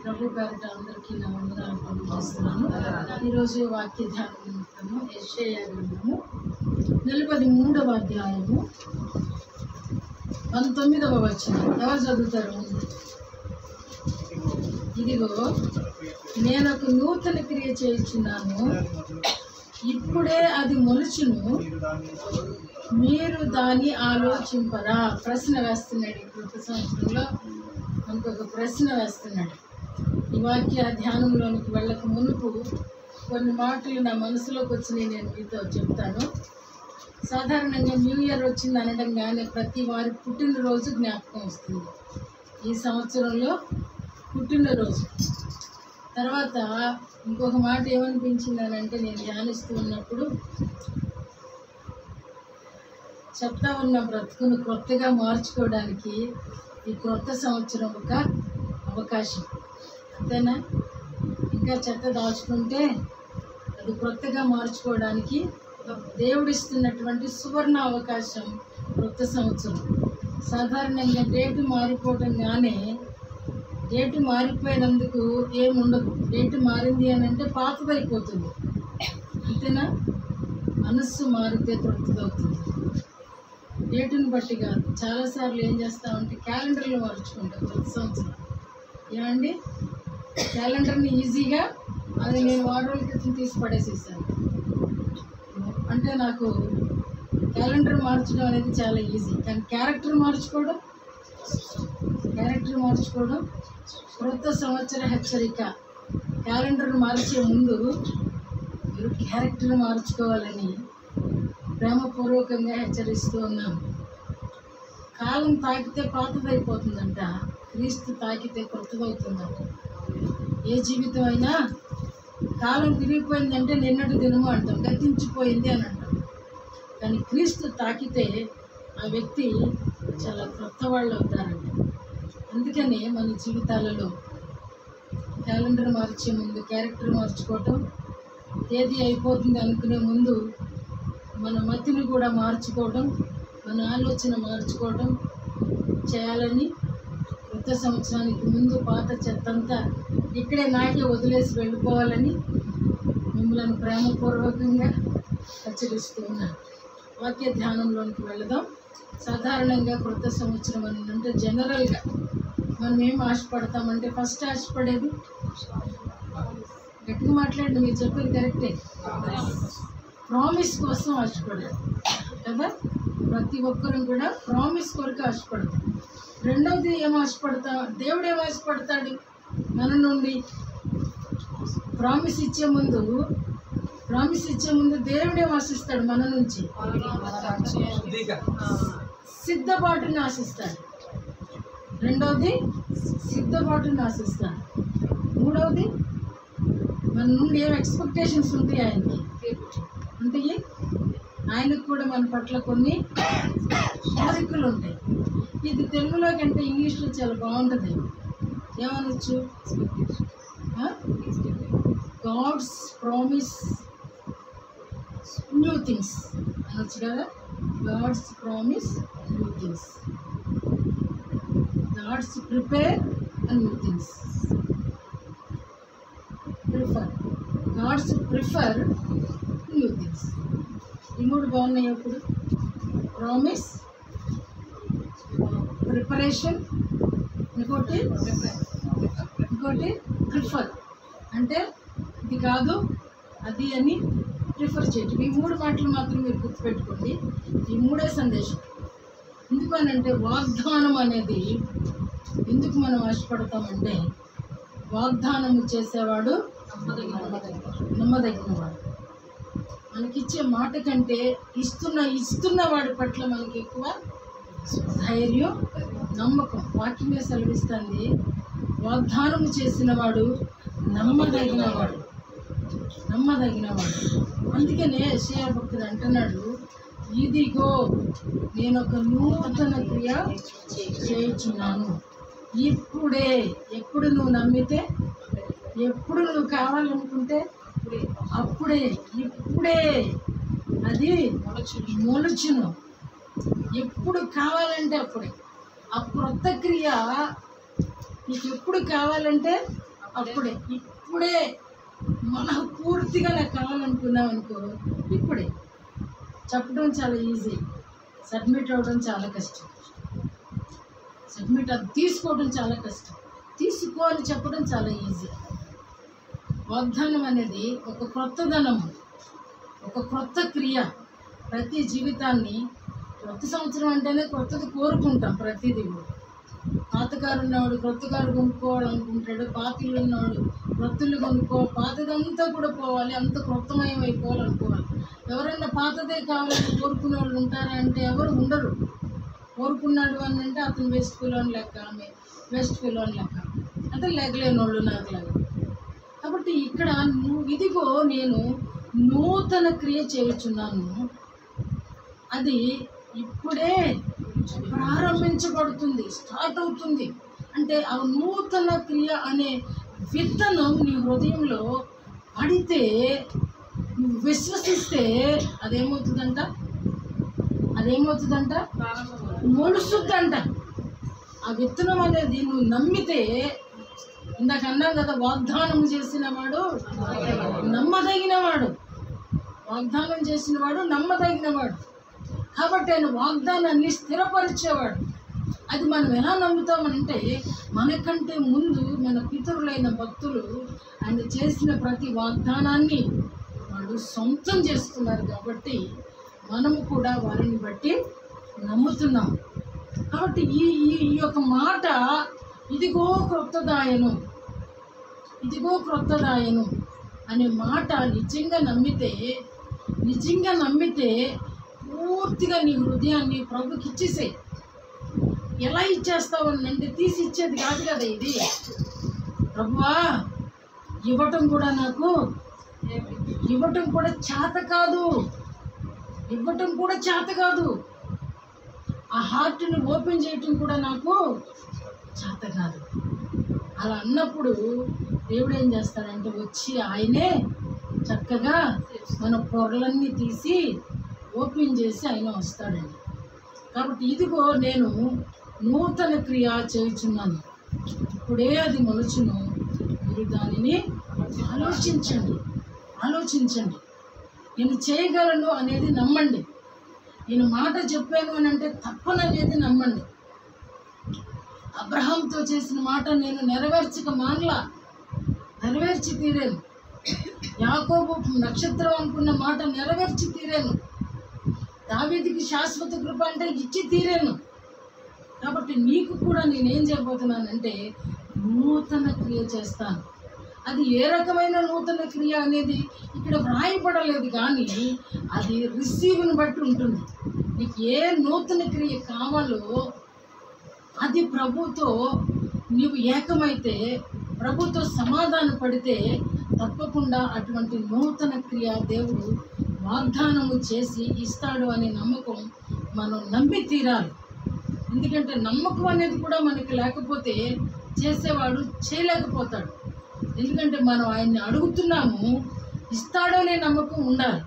ప్రభు పేరిట అందరికీ నా వందనాలు తెలియజేస్తున్నాను. ఈరోజు వాక్య ధ్యానం నిమిత్తము యెషయా గ్రంథము 43వ అధ్యాయము 19వ వచనం. ఎవరు చదువుతారు? ఇదిగో నేను ఒక నూతన క్రియ చేయుచున్నాను, ఇప్పుడే అది మొలుచును, మీరు దాన్ని ఆలోచింపరా. ప్రశ్న వేస్తున్నాడు. ఈ కృత సంవత్సరంలో మనకు ఒక ప్రశ్న వేస్తున్నాడు. ఈ వాక్య ధ్యానంలోనికి వెళ్ళక మునుపు కొన్ని మాటలు నా మనసులోకి వచ్చినాయి, నేను మీతో చెప్తాను. సాధారణంగా న్యూ ఇయర్ వచ్చింది అనడంగానే ప్రతి వారి పుట్టినరోజు జ్ఞాపకం వస్తుంది. ఈ సంవత్సరంలో పుట్టినరోజు తర్వాత ఇంకొక మాట ఏమనిపించింది అని అంటే, నేను ధ్యానిస్తూ ఉన్నప్పుడు చెప్తా ఉన్న బ్రతుకును క్రొత్తగా మార్చుకోవడానికి ఈ క్రొత్త సంవత్సరం ఒక అవకాశం. అంతేనా? ఇంకా చెత్త దాచుకుంటే అది క్రొత్తగా మార్చుకోవడానికి దేవుడిస్తున్నటువంటి సువర్ణ అవకాశం క్రొత్త సంవత్సరం. సాధారణంగా డేటు మారిపోవటంగానే డేటు మారిపోయినందుకు ఏముండదు. డేటు మారింది అని అంటే పాతదైపోతుంది. అంతేనా? మనస్సు మారితే క్రొత్తదవుతుంది. డేటుని బట్టి కాదు. చాలాసార్లు ఏం చేస్తామంటే క్యాలెండర్లు మార్చుకుంటాం ప్రతి సంవత్సరం. ఏమండి, క్యాలెండర్ని ఈజీగా అది నేను 6 రోజుల క్రితం తీసి పడేసేసాను. అంటే నాకు క్యాలెండర్ మార్చడం అనేది చాలా ఈజీ, కానీ క్యారెక్టర్ మార్చుకోవడం క్రొత్త సంవత్సర హెచ్చరిక. క్యాలెండర్ మార్చే ముందు మీరు క్యారెక్టర్ మార్చుకోవాలని ప్రేమపూర్వకంగా హెచ్చరిస్తూ ఉన్నాను. కాలం తాకితే పాతదైపోతుందంట, క్రీస్తు తాకితే కొత్తదవుతుందంట. ఏ జీవితం అయినా కాలం తిరిగిపోయిందంటే నిన్నటి దినము అంటాం, గతించిపోయింది అని అంటాం. కానీ క్రీస్తు తాకితే ఆ వ్యక్తి చాలా కొత్త వాళ్ళు అవుతారంట. అందుకనే మన జీవితాలలో క్యాలెండర్ మార్చే ముందు క్యారెక్టర్ మార్చుకోవటం, తేదీ అయిపోతుంది అనుకునే ముందు మన మతిని కూడా మార్చుకోవడం, మన ఆలోచన మార్చుకోవడం చేయాలని, కొత్త సంవత్సరానికి ముందు పాత చెత్తంతా ఇక్కడే నాకే వదిలేసి వెళ్ళిపోవాలని మిమ్మల్ని ప్రేమపూర్వకంగా హెచ్చరిస్తూ ఉన్నాను. వాక్య ధ్యానంలోనికి వెళదాం. సాధారణంగా కొత్త సంవత్సరం అని అంటే జనరల్గా మనం ఏం ఆశపడతామంటే, ఫస్ట్ ఆశపడేది గట్టిగా మాట్లాడండి, మీరు చెప్పేది కరెక్టే, ప్రామిస్ కోసం ఆశపడాలి కదా. ప్రతి ఒక్కరు కూడా ప్రామిస్ కొరకు ఆశపడతాం. రెండవది ఏం ఆశపడతాం? దేవుడు ఏం ఆశపడతాడు మన నుండి? ప్రామిస్ ఇచ్చే ముందు దేవుడు ఏం ఆశిస్తాడు మన నుంచి? సిద్ధపాటుని ఆశిస్తాడు. రెండవది సిద్ధపాటుని ఆశిస్తాడు. మూడవది మన నుండి ఏం ఎక్స్పెక్టేషన్స్ ఉంటాయి ఆయనకి ఉంటాయి. ఆయనకు కూడా మన పట్ల కొన్ని కోరికలు ఉంటాయి. ఇది తెలుగులో కంటే ఇంగ్లీష్లో చాలా బాగుంటుంది. ఏమనొచ్చు? గాడ్స్ ప్రామిస్ న్యూ థింగ్స్ అనొచ్చు కదా. Gods promise new things, gods prepare new things, gods prefer new things. ఈ మూడు బాగున్నాయి. ఇప్పుడు ప్రామిస్, ప్రిపరేషన్, ఇంకోటి ప్రిఫర్. అంటే ఇది కాదు అది అని ప్రిఫర్ చేయటం. ఈ మూడు మాటలు మాత్రం మీరు గుర్తుపెట్టుకోండి. ఈ మూడే సందేశం. ఎందుకు అని అంటే, వాగ్దానం అనేది ఎందుకు మనం ఆశపడతామంటే, వాగ్దానము చేసేవాడు నమ్మదగినవాడు. మనకిచ్చే మాట కంటే ఇస్తున్న వాడి పట్ల మనకి ఎక్కువ ధైర్యం, నమ్మకం. వాక్యమే సెలవిస్తుంది, వాగ్దానము చేసిన వాడు నమ్మదగినవాడు. అందుకనే యెషయా భక్తుడు అంటున్నాడు, ఇదిగో నేను ఒక నూతన క్రియ చేయుచున్నాను, ఇప్పుడే. ఎప్పుడు నువ్వు నమ్మితే, ఎప్పుడు నువ్వు కావాలనుకుంటే అప్పుడే, ఇప్పుడే అది మొలుచును. ఎప్పుడు కావాలంటే అప్పుడే. ఆ క్రొత్త క్రియ నీకు ఎప్పుడు కావాలంటే అప్పుడే ఇప్పుడే మనం పూర్తిగా నాకు కావాలనుకున్నాం అనుకో, ఇప్పుడే చెప్పడం చాలా ఈజీ, సబ్మిట్ అవ్వడం చాలా కష్టం. సబ్మిట్ అది తీసుకోవడం చాలా కష్టం. తీసుకో అని చెప్పడం చాలా ఈజీ. వాగ్దానం అనేది ఒక క్రొత్తదనం, ఒక క్రొత్త క్రియ. ప్రతి జీవితాన్ని కొత్త సంవత్సరం అంటేనే కొత్తది కోరుకుంటాం. ప్రతిదీ పాతకారు ఉన్నవాడు క్రొత్త కారు కొనుక్కోవాలనుకుంటాడు, పాతిళ్ళు ఉన్నవాడు క్రొత్తలు పాతదంతా కూడా పోవాలి, అంత క్రొత్తమయం అయిపోవాలనుకోవాలి. ఎవరైనా పాతదే కావాలని కోరుకునే వాళ్ళు ఉంటారా అంటే ఎవరు ఉండరు. కోరుకున్నాడు అని అంటే అతను వెస్ట్ ఫిలోన్ లెక్క, ఆమె వెస్ట్ ఫిలోన్ లెక్క, అంటే లెగలేని వాళ్ళు నాకు లాగా. కాబట్టి ఇక్కడ ఇదిగో నేను నూతన క్రియ చేయుచున్నాను, అది ఇప్పుడే ప్రారంభించబడుతుంది, స్టార్ట్ అవుతుంది. అంటే ఆ నూతన క్రియ అనే విత్తనం నీ హృదయంలో పడితే, నువ్వు విశ్వసిస్తే అదేమవుతుందంట మొలుస్తుందంట. ఆ విత్తనం అనేది నువ్వు నమ్మితే, ఇందాక అన్నాం కదా, వాగ్దానం చేసినవాడు నమ్మదగినవాడు, వాగ్దానం చేసినవాడు నమ్మదగినవాడు. కాబట్టి ఆయన వాగ్దానాన్ని స్థిరపరిచేవాడు. అది మనం ఎలా నమ్ముతామనంటే, మనకంటే ముందు మన పితరులైన భక్తులు ఆయన చేసిన ప్రతి వాగ్దానాన్ని వాళ్ళు సొంతం చేసుకున్నారు. కాబట్టి మనము కూడా వారిని బట్టి నమ్ముతున్నాం. కాబట్టి ఈ యొక్క మాట ఇదిగో క్రొత్తదాయను అనే మాట నిజంగా నమ్మితే పూర్తిగా నీ హృదయాన్ని ప్రభుకి ఇచ్చేసేయి. ఎలా ఇచ్చేస్తావు అంటే తీసి ఇచ్చేది కాదు కదా ఇది. ప్రభువా, ఇవ్వటం కూడా చేత కాదు, ఆ హార్ట్ని ఓపెన్ చేయటం కూడా నాకు చేత కాదు. అలా అన్నప్పుడు దేవుడు ఏం చేస్తాడంటే వచ్చి ఆయనే చక్కగా మన పొరలన్నీ తీసి ఓపెన్ చేసి ఆయన వస్తాడండి. కాబట్టి ఇదిగో నేను నూతన క్రియ చేయుచున్నాను, ఇప్పుడే అది మొలుచును, మీరు దానిని ఆలోచించండి. నేను చేయగలను అనేది నమ్మండి. నేను మాట చెప్పాను అని అంటే తప్పననేది నమ్మండి. అబ్రహాంతో చేసిన మాట నేను నెరవేర్చి తీరాను. యాకోబు నక్షత్రం అనుకున్న మాట నెరవేర్చి తీరాను. దావీదుకి శాశ్వత కృప అంటే ఇచ్చి తీరాను. కాబట్టి నీకు కూడా నేనేం చేయబోతున్నానంటే నూతన క్రియ చేస్తాను. అది ఏ రకమైన నూతన క్రియ అనేది ఇక్కడ వ్రాయబడలేదు, కానీ అది రిసీవ్ని బట్టి ఉంటుంది. నీకు ఏ నూతన క్రియ కావాలో అది ప్రభుతో నీవు ఏకమైతే, ప్రభుతో సమాధాన పడితే తప్పకుండా అటువంటి నూతన క్రియ దేవుడు వాగ్దానము చేసి ఇస్తాడు అనే నమ్మకం మనం నమ్మి తీరాలి. ఎందుకంటే నమ్మకం అనేది కూడా మనకి లేకపోతే చేసేవాడు చేయలేకపోతాడు. ఎందుకంటే మనం ఆయన్ని అడుగుతున్నాము, ఇస్తాడో అనే నమ్మకం ఉండాలి.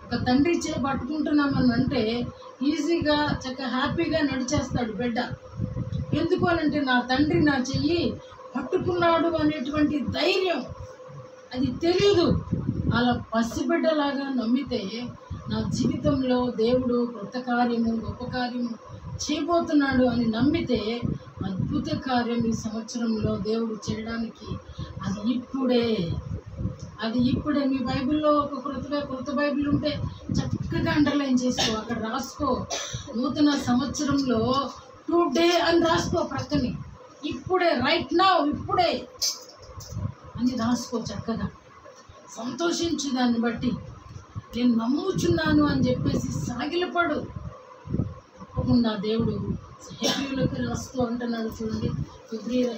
ఒక తండ్రి చేయి పట్టుకుంటున్నామని అంటే ఈజీగా చక్కగా హ్యాపీగా నడిచేస్తాడు బిడ్డ. ఎందుకు అనంటే నా తండ్రి నా చెయ్యి పట్టుకున్నాడు అనేటువంటి ధైర్యం అది తెలియదు. అలా పసిబిడ్డలాగా నమ్మితే నా జీవితంలో దేవుడు కొత్త కార్యము గొప్ప కార్యము చేయబోతున్నాడు అని నమ్మితే అద్భుత కార్యం ఈ సంవత్సరంలో దేవుడు చేయడానికి అది ఇప్పుడే మీ బైబిల్లో ఒక కొత్త బైబిల్ ఉంటే చక్కగా అండర్లైన్ చేసుకో, అక్కడ రాసుకో, నూతన సంవత్సరంలో టుడే అని రాసుకో, ప్రక్కని ఇప్పుడే, రైట్ నౌ, ఇప్పుడే అని రాసుకో. చక్కగా సంతోషించు, దాన్ని బట్టి నేను నమ్ముచున్నాను అని చెప్పేసి సాగిలపడు. తప్పకుండా దేవుడు హెబ్రీయులకు రాస్తూ అంటున్నాడు. చూడండి,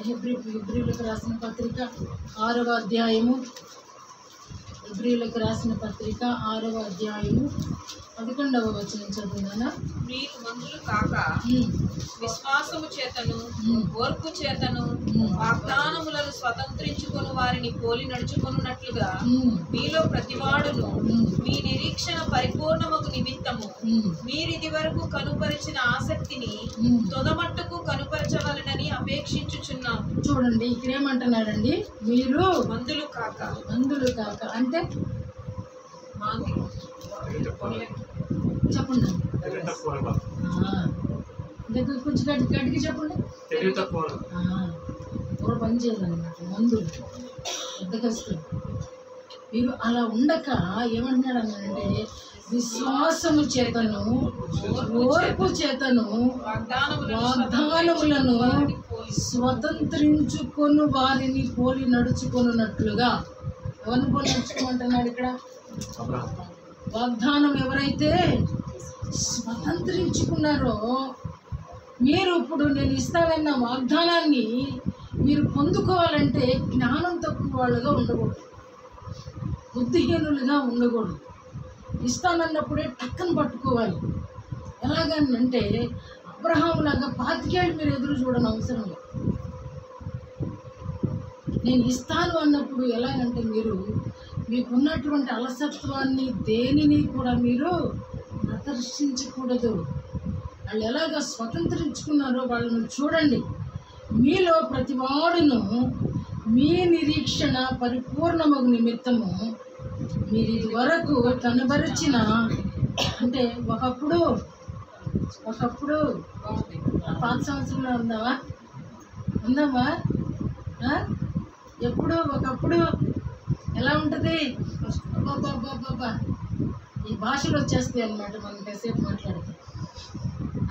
హెబ్రీయులకు రాసిన పత్రిక 6వ అధ్యాయము, హెబ్రీయులకు రాసిన పత్రిక 6వ అధ్యాయము 11వ వచనం చదువునా. మీరు మందులు కాక విశ్వాసము చేతను ఓర్పు చేతను వాగ్దానములను స్వతంత్రించుకొని వారిని పోలి నడుచుకొనున్నట్లుగా మీలో ప్రతివాడును మీ నిరీక్షణ పరిపూర్ణమగు నిమిత్తము మీరిది వరకు కనుపరిచిన ఆసక్తిని తొదమట్టుకు కనుపరచవలనని అపేక్షించుచున్నాము. చూడండి ఇక్కడ ఏమంటున్నాడండి, మీరు మందులు కాక అంటే చెప్పండి, కొంచెం గట్టిగా చెప్పండి. పని చేయాలన్నమాట మందులు బద్దకస్తులు. మీరు అలా ఉండక ఏమంటున్నాడు అన్నాడంటే, విశ్వాసము చేతను ఓర్పు చేతను వాగ్దానములను స్వతంత్రించుకొని వారిని పోలి నడుచుకొనున్నట్లుగా. ఎవరిని పోలి నడుచుకోమంటున్నాడు ఇక్కడ? వాగ్దానం ఎవరైతే స్వతంత్రించుకున్నారో, మీరు ఇప్పుడు నేను ఇస్తానన్న వాగ్దానాన్ని మీరు పొందుకోవాలంటే జ్ఞానం తక్కువ వాళ్ళుగా ఉండకూడదు, బుద్ధిహీనులుగా ఉండకూడదు. ఇస్తానన్నప్పుడే టక్కన పట్టుకోవాలి. ఎలాగనంటే అబ్రహాము లాగా 25 ఏళ్ళు మీరు ఎదురు చూడని అవసరం లేదు. నేను ఇస్తాను అన్నప్పుడు ఎలాగంటే మీరు మీకున్నటువంటి అలసత్వాన్ని దేనిని కూడా మీరు ప్రదర్శించకూడదు. వాళ్ళు ఎలాగ స్వతంత్రించుకున్నారో వాళ్ళను చూడండి. మీలో ప్రతివాడును మీ నిరీక్షణ పరిపూర్ణమగు నిమిత్తము మీరు ఇది వరకు కనబరిచిన, అంటే ఒకప్పుడు పాత సంవత్సరంలో ఉందామా ఎప్పుడు ఒకప్పుడు ఎలా ఉంటుంది? ఈ భాషలు వచ్చేస్తాయి అన్నమాట మనం కాసేపు మాట్లాడితే.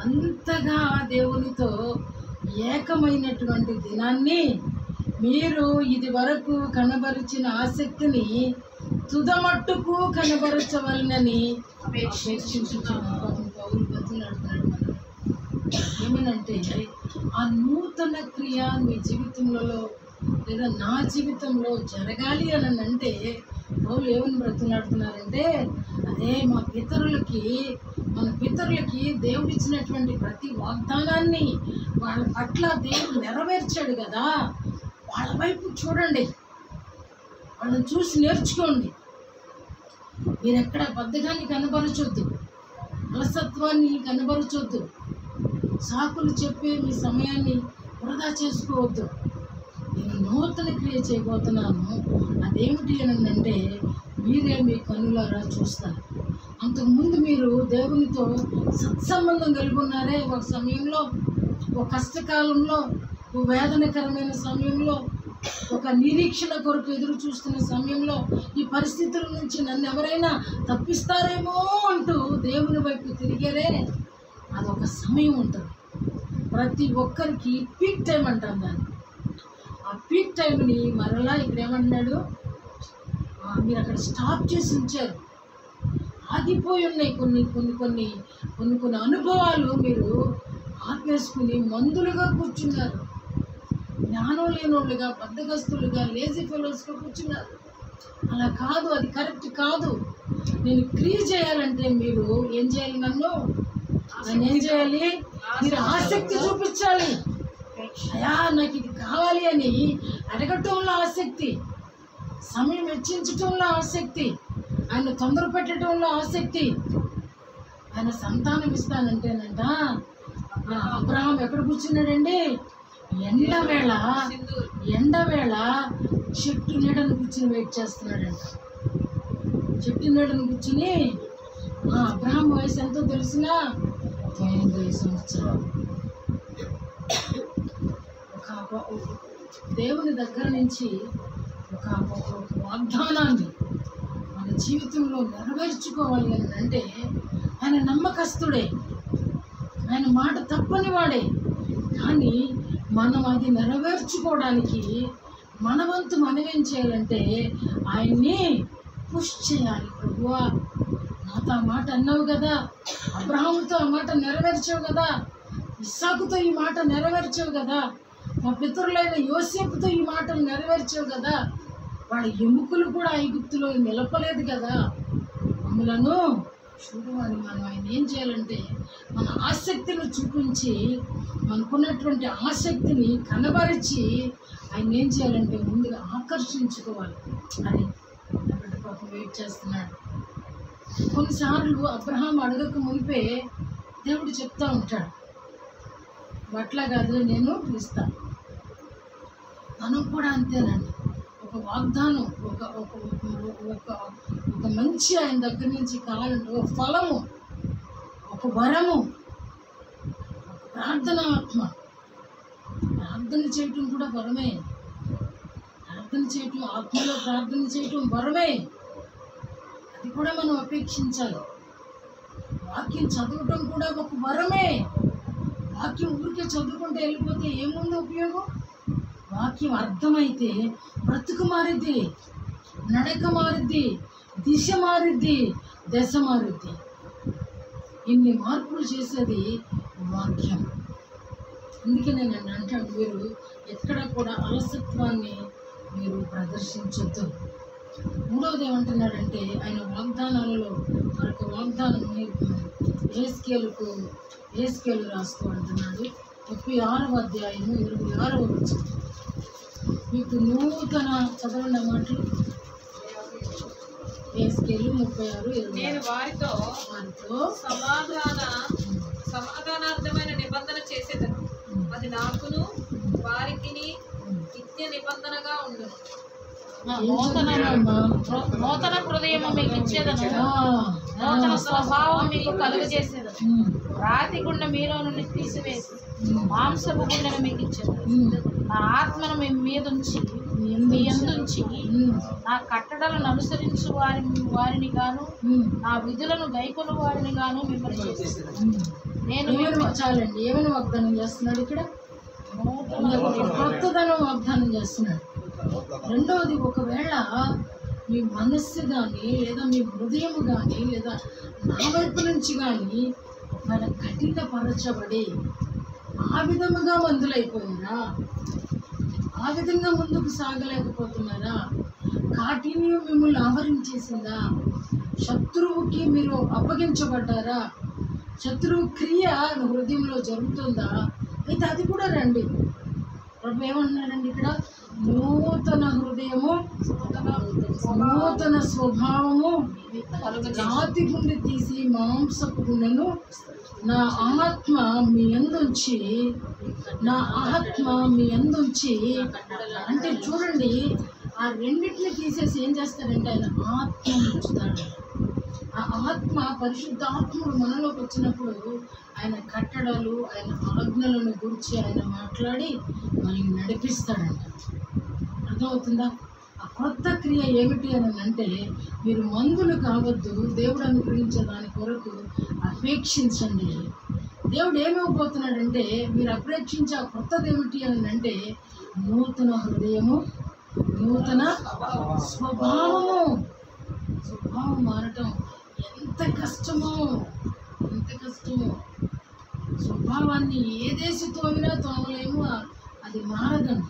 అంతగా దేవునితో ఏకమైనటువంటి దినాన్ని మీరు ఇది వరకు కనబరిచిన ఆసక్తిని తుదమట్టుకు కనబరచవలనని అపేక్షించుచున్నాను. పౌలు బతులాడుతున్నాడు. ఏమనంటే ఆ నూతన క్రియ మీ జీవితంలో లేదా నా జీవితంలో జరగాలి అని అంటే పౌలు ఏమని బ్రతులాడుతున్నారంటే, అదే మన పితరులకి దేవుడు ఇచ్చినటువంటి ప్రతి వాగ్దానాన్ని వాళ్ళ పట్ల దేవుడు నెరవేర్చాడు కదా, వాళ్ళ వైపు చూడండి, వాళ్ళని చూసి నేర్చుకోండి. మీరు ఎక్కడ బద్ధకాన్ని కనబరచొద్దు, అలసత్వాన్ని కనబరచొద్దు, సాకులు చెప్పి మీ సమయాన్ని వృధా చేసుకోవద్దు. నేను నూతన క్రియ చేయబోతున్నాను. అదేమిటి అని అంటే మీరే మీ కన్నులారా చూస్తారు. అంతకుముందు మీరు దేవునితో సత్సంబంధం కలిగి ఉన్నారే, ఒక సమయంలో, ఒక కష్టకాలంలో, ఒక వేదనకరమైన సమయంలో, ఒక నిరీక్షణ కొరకు ఎదురు చూస్తున్న సమయంలో, ఈ పరిస్థితుల నుంచి నన్ను ఎవరైనా తప్పిస్తారేమో అంటూ దేవుని వైపు తిరిగారే, అదొక సమయం ఉంటుంది. ప్రతి ఒక్కరికి పీక్ టైం అంటాం దాన్ని. ఆ పీక్ టైంని మరలా ఇక్కడ ఏమంటున్నాడు, మీరు అక్కడ స్టాప్ చేసి ఉంచారు. ఆగిపోయి ఉన్నాయి కొన్ని అనుభవాలు మీరు ఆపేసుకుని మందులుగా కూర్చున్నారు. జ్ఞానం లేనోళ్ళుగా, బద్దగస్తులుగా, లేజీ ఫెలోస్గా కూర్చున్నారు. అలా కాదు, అది కరెక్ట్ కాదు. నేను క్రియ చేయాలంటే మీరు ఏం చేయాలి? నన్ను ఏం చేయాలి? మీరు ఆసక్తి చూపించాలి. అయ్యా నాకు ఇది కావాలి అని అడగటంలో ఆసక్తి, సమయం వెచ్చించటంలో ఆసక్తి, ఆయన తొందర పెట్టడంలో ఆసక్తి. ఆయన సంతానం ఇస్తానంటేనంట అబ్రహాం ఎక్కడ కూర్చున్నాడండి? ఎండవేళ చెట్టు నీడను కూర్చుని వెయిట్ చేస్తున్నాడంట. చెట్టు నీడను కూర్చుని అబ్రహాం వయసు ఎంతో తెలిసినా 90 సంవత్సరాలు. దేవుని దగ్గర నుంచి ఒక వాగ్దానాన్ని మన జీవితంలో నెరవేర్చుకోవాలి అని అంటే ఆయన నమ్మకస్తుడే, ఆయన మాట తప్పని వాడే. కానీ మనం అది నెరవేర్చుకోవడానికి మన వంతు మనమేం చేయాలంటే ఆయన్ని పుష్ చేయాలి. ప్రభువా నాతో ఆ మాట అన్నావు కదా, అబ్రహాముతో ఆ మాట నెరవేర్చావు కదా, ఇస్సాకుతో ఈ మాట నెరవేర్చావు కదా, మా పితరులైన యోసేపుతో ఈ మాటలు నెరవేర్చావు కదా, వాళ్ళ ఎముకలు కూడా ఐగుప్తులో నిలపలేదు కదా, మమ్మలను చూడు అని మనం ఆయన ఏం చేయాలంటే మన ఆసక్తిని చూపించి మనకున్నటువంటి ఆసక్తిని కనబరిచి ఆయన ఏం చేయాలంటే ముందుగా ఆకర్షించుకోవాలి. అరే నా బిడ్డ పాపం వెయిట్ చేస్తున్నాడు. కొన్నిసార్లు అబ్రహాం అడగక మునిపే దేవుడు చెప్తా ఉంటాడు, అట్లా కాదు నేను ఇస్తాను. మనం కూడా అంతేనండి. ఒక వాగ్దానం, ఒక ఒక ఒక ఒక మంచి ఆయన దగ్గర నుంచి కావాలంటే ఒక ఫలము, ఒక వరము, ఒక ప్రార్థన ఆత్మ. ప్రార్థన చేయటం కూడా వరమే. ప్రార్థన చేయటం, ఆత్మలో ప్రార్థన చేయటం వరమే. అది కూడా మనం అపేక్షించాలి. వాక్యం చదవటం కూడా ఒక వరమే. వాక్యం ఊరికే చదువుకుంటే వెళ్ళిపోతే ఏముంది ఉపయోగం? వాక్యం అర్థమైతే బ్రతుకు మారిద్ది, నడక మారిద్ది, దిశ మారిద్ది, దశ మారిద్ది. ఇన్ని మార్పులు చేసేది వాక్యం. అందుకే నేను అంటాను, మీరు ఎక్కడ కూడా అలసత్వాన్ని మీరు ప్రదర్శించొద్దు. మూడవది ఏమంటున్నాడంటే, ఆయన వాగ్దానాలలో మరొక వాగ్దానం ఏస్కేలు రాస్తూ అంటున్నాడు. 36వ అధ్యాయము 26వ వచనం. మీకు నూతన చదవండి మాటలు. ఏస్కేలు 36:26. నేను వారితో సమాధానార్థమైన నిబంధన చేసేదను, అది నాకును వారికిని నిత్య నిబంధనగా ఉండును. నూతన హృదయము మీకు ఇచ్చేదను, నూతన స్వభావం మీకు కలుగజేసేదను. రాతి గుండె మీలో నుండి తీసివేసి మాంసపు గుండెను మీకు ఇచ్చేదను. నా ఆత్మను మీ మీదుంచి మీ యందుంచి నా కట్టడలను అనుసరించు వారిని గాను, నా విధులను గైకొను వారిని గాను మిమ్మల్ని చేసేదను. నేను చాలండి. ఏమైనా వాగ్దానం చేస్తున్నాడు ఇక్కడ? కొత్తదనం వాగ్దానం చేస్తున్నాడు. రెండవది, ఒకవేళ మీ మనస్సు కానీ లేదా మీ హృదయము కానీ లేదా నా వైపు నుంచి కానీ మన కఠినపరచబడి ఆ విధముగా మందులైపోయారా? ఆ విధంగా ముందుకు సాగలేకపోతున్నారా? కాఠిన్యం మిమ్మల్ని ఆవరించేసిందా? శత్రువుకి మీరు అప్పగించబడ్డారా? శత్రువు క్రియ హృదయంలో జరుగుతుందా? అయితే అది కూడా రండి. ప్రభు ఏమంటున్నాడండి ఇక్కడ? నూతన హృదయము, నూతన స్వభావము, రాతి గుండె తీసి మాంసపు గుండెను నా ఆత్మ మీ యందుంచి, నా ఆత్మ మీ యందుంచి. అంటే చూడండి, ఆ రెండింటిని తీసేసి ఏం చేస్తాడంటే ఆయన ఆత్మ ఉంచుతాడు. ఆ ఆత్మ, పరిశుద్ధాత్ముడు మనలోకి వచ్చినప్పుడు ఆయన కట్టడలు, ఆయన ఆజ్ఞలను గురించి ఆయన మాట్లాడి మనల్ని నడిపిస్తాడంట. అర్థమవుతుందా? ఆ కొత్త క్రియ ఏమిటి అని అంటే, మీరు మందులు కావద్దు, దేవుడు అనుగ్రహించే దాని కొరకు అపేక్షించండి. దేవుడు ఏమైపోతున్నాడంటే, మీరు అపేక్షించే ఆ కొత్తది ఏమిటి అని అంటే నూతన హృదయము, నూతన స్వభావము. స్వభావం మారటం ఎంత కష్టమో, ఎంత కష్టమో. స్వభావాన్ని ఏదేసి తోమినా తోమలేము, అది మారదండి.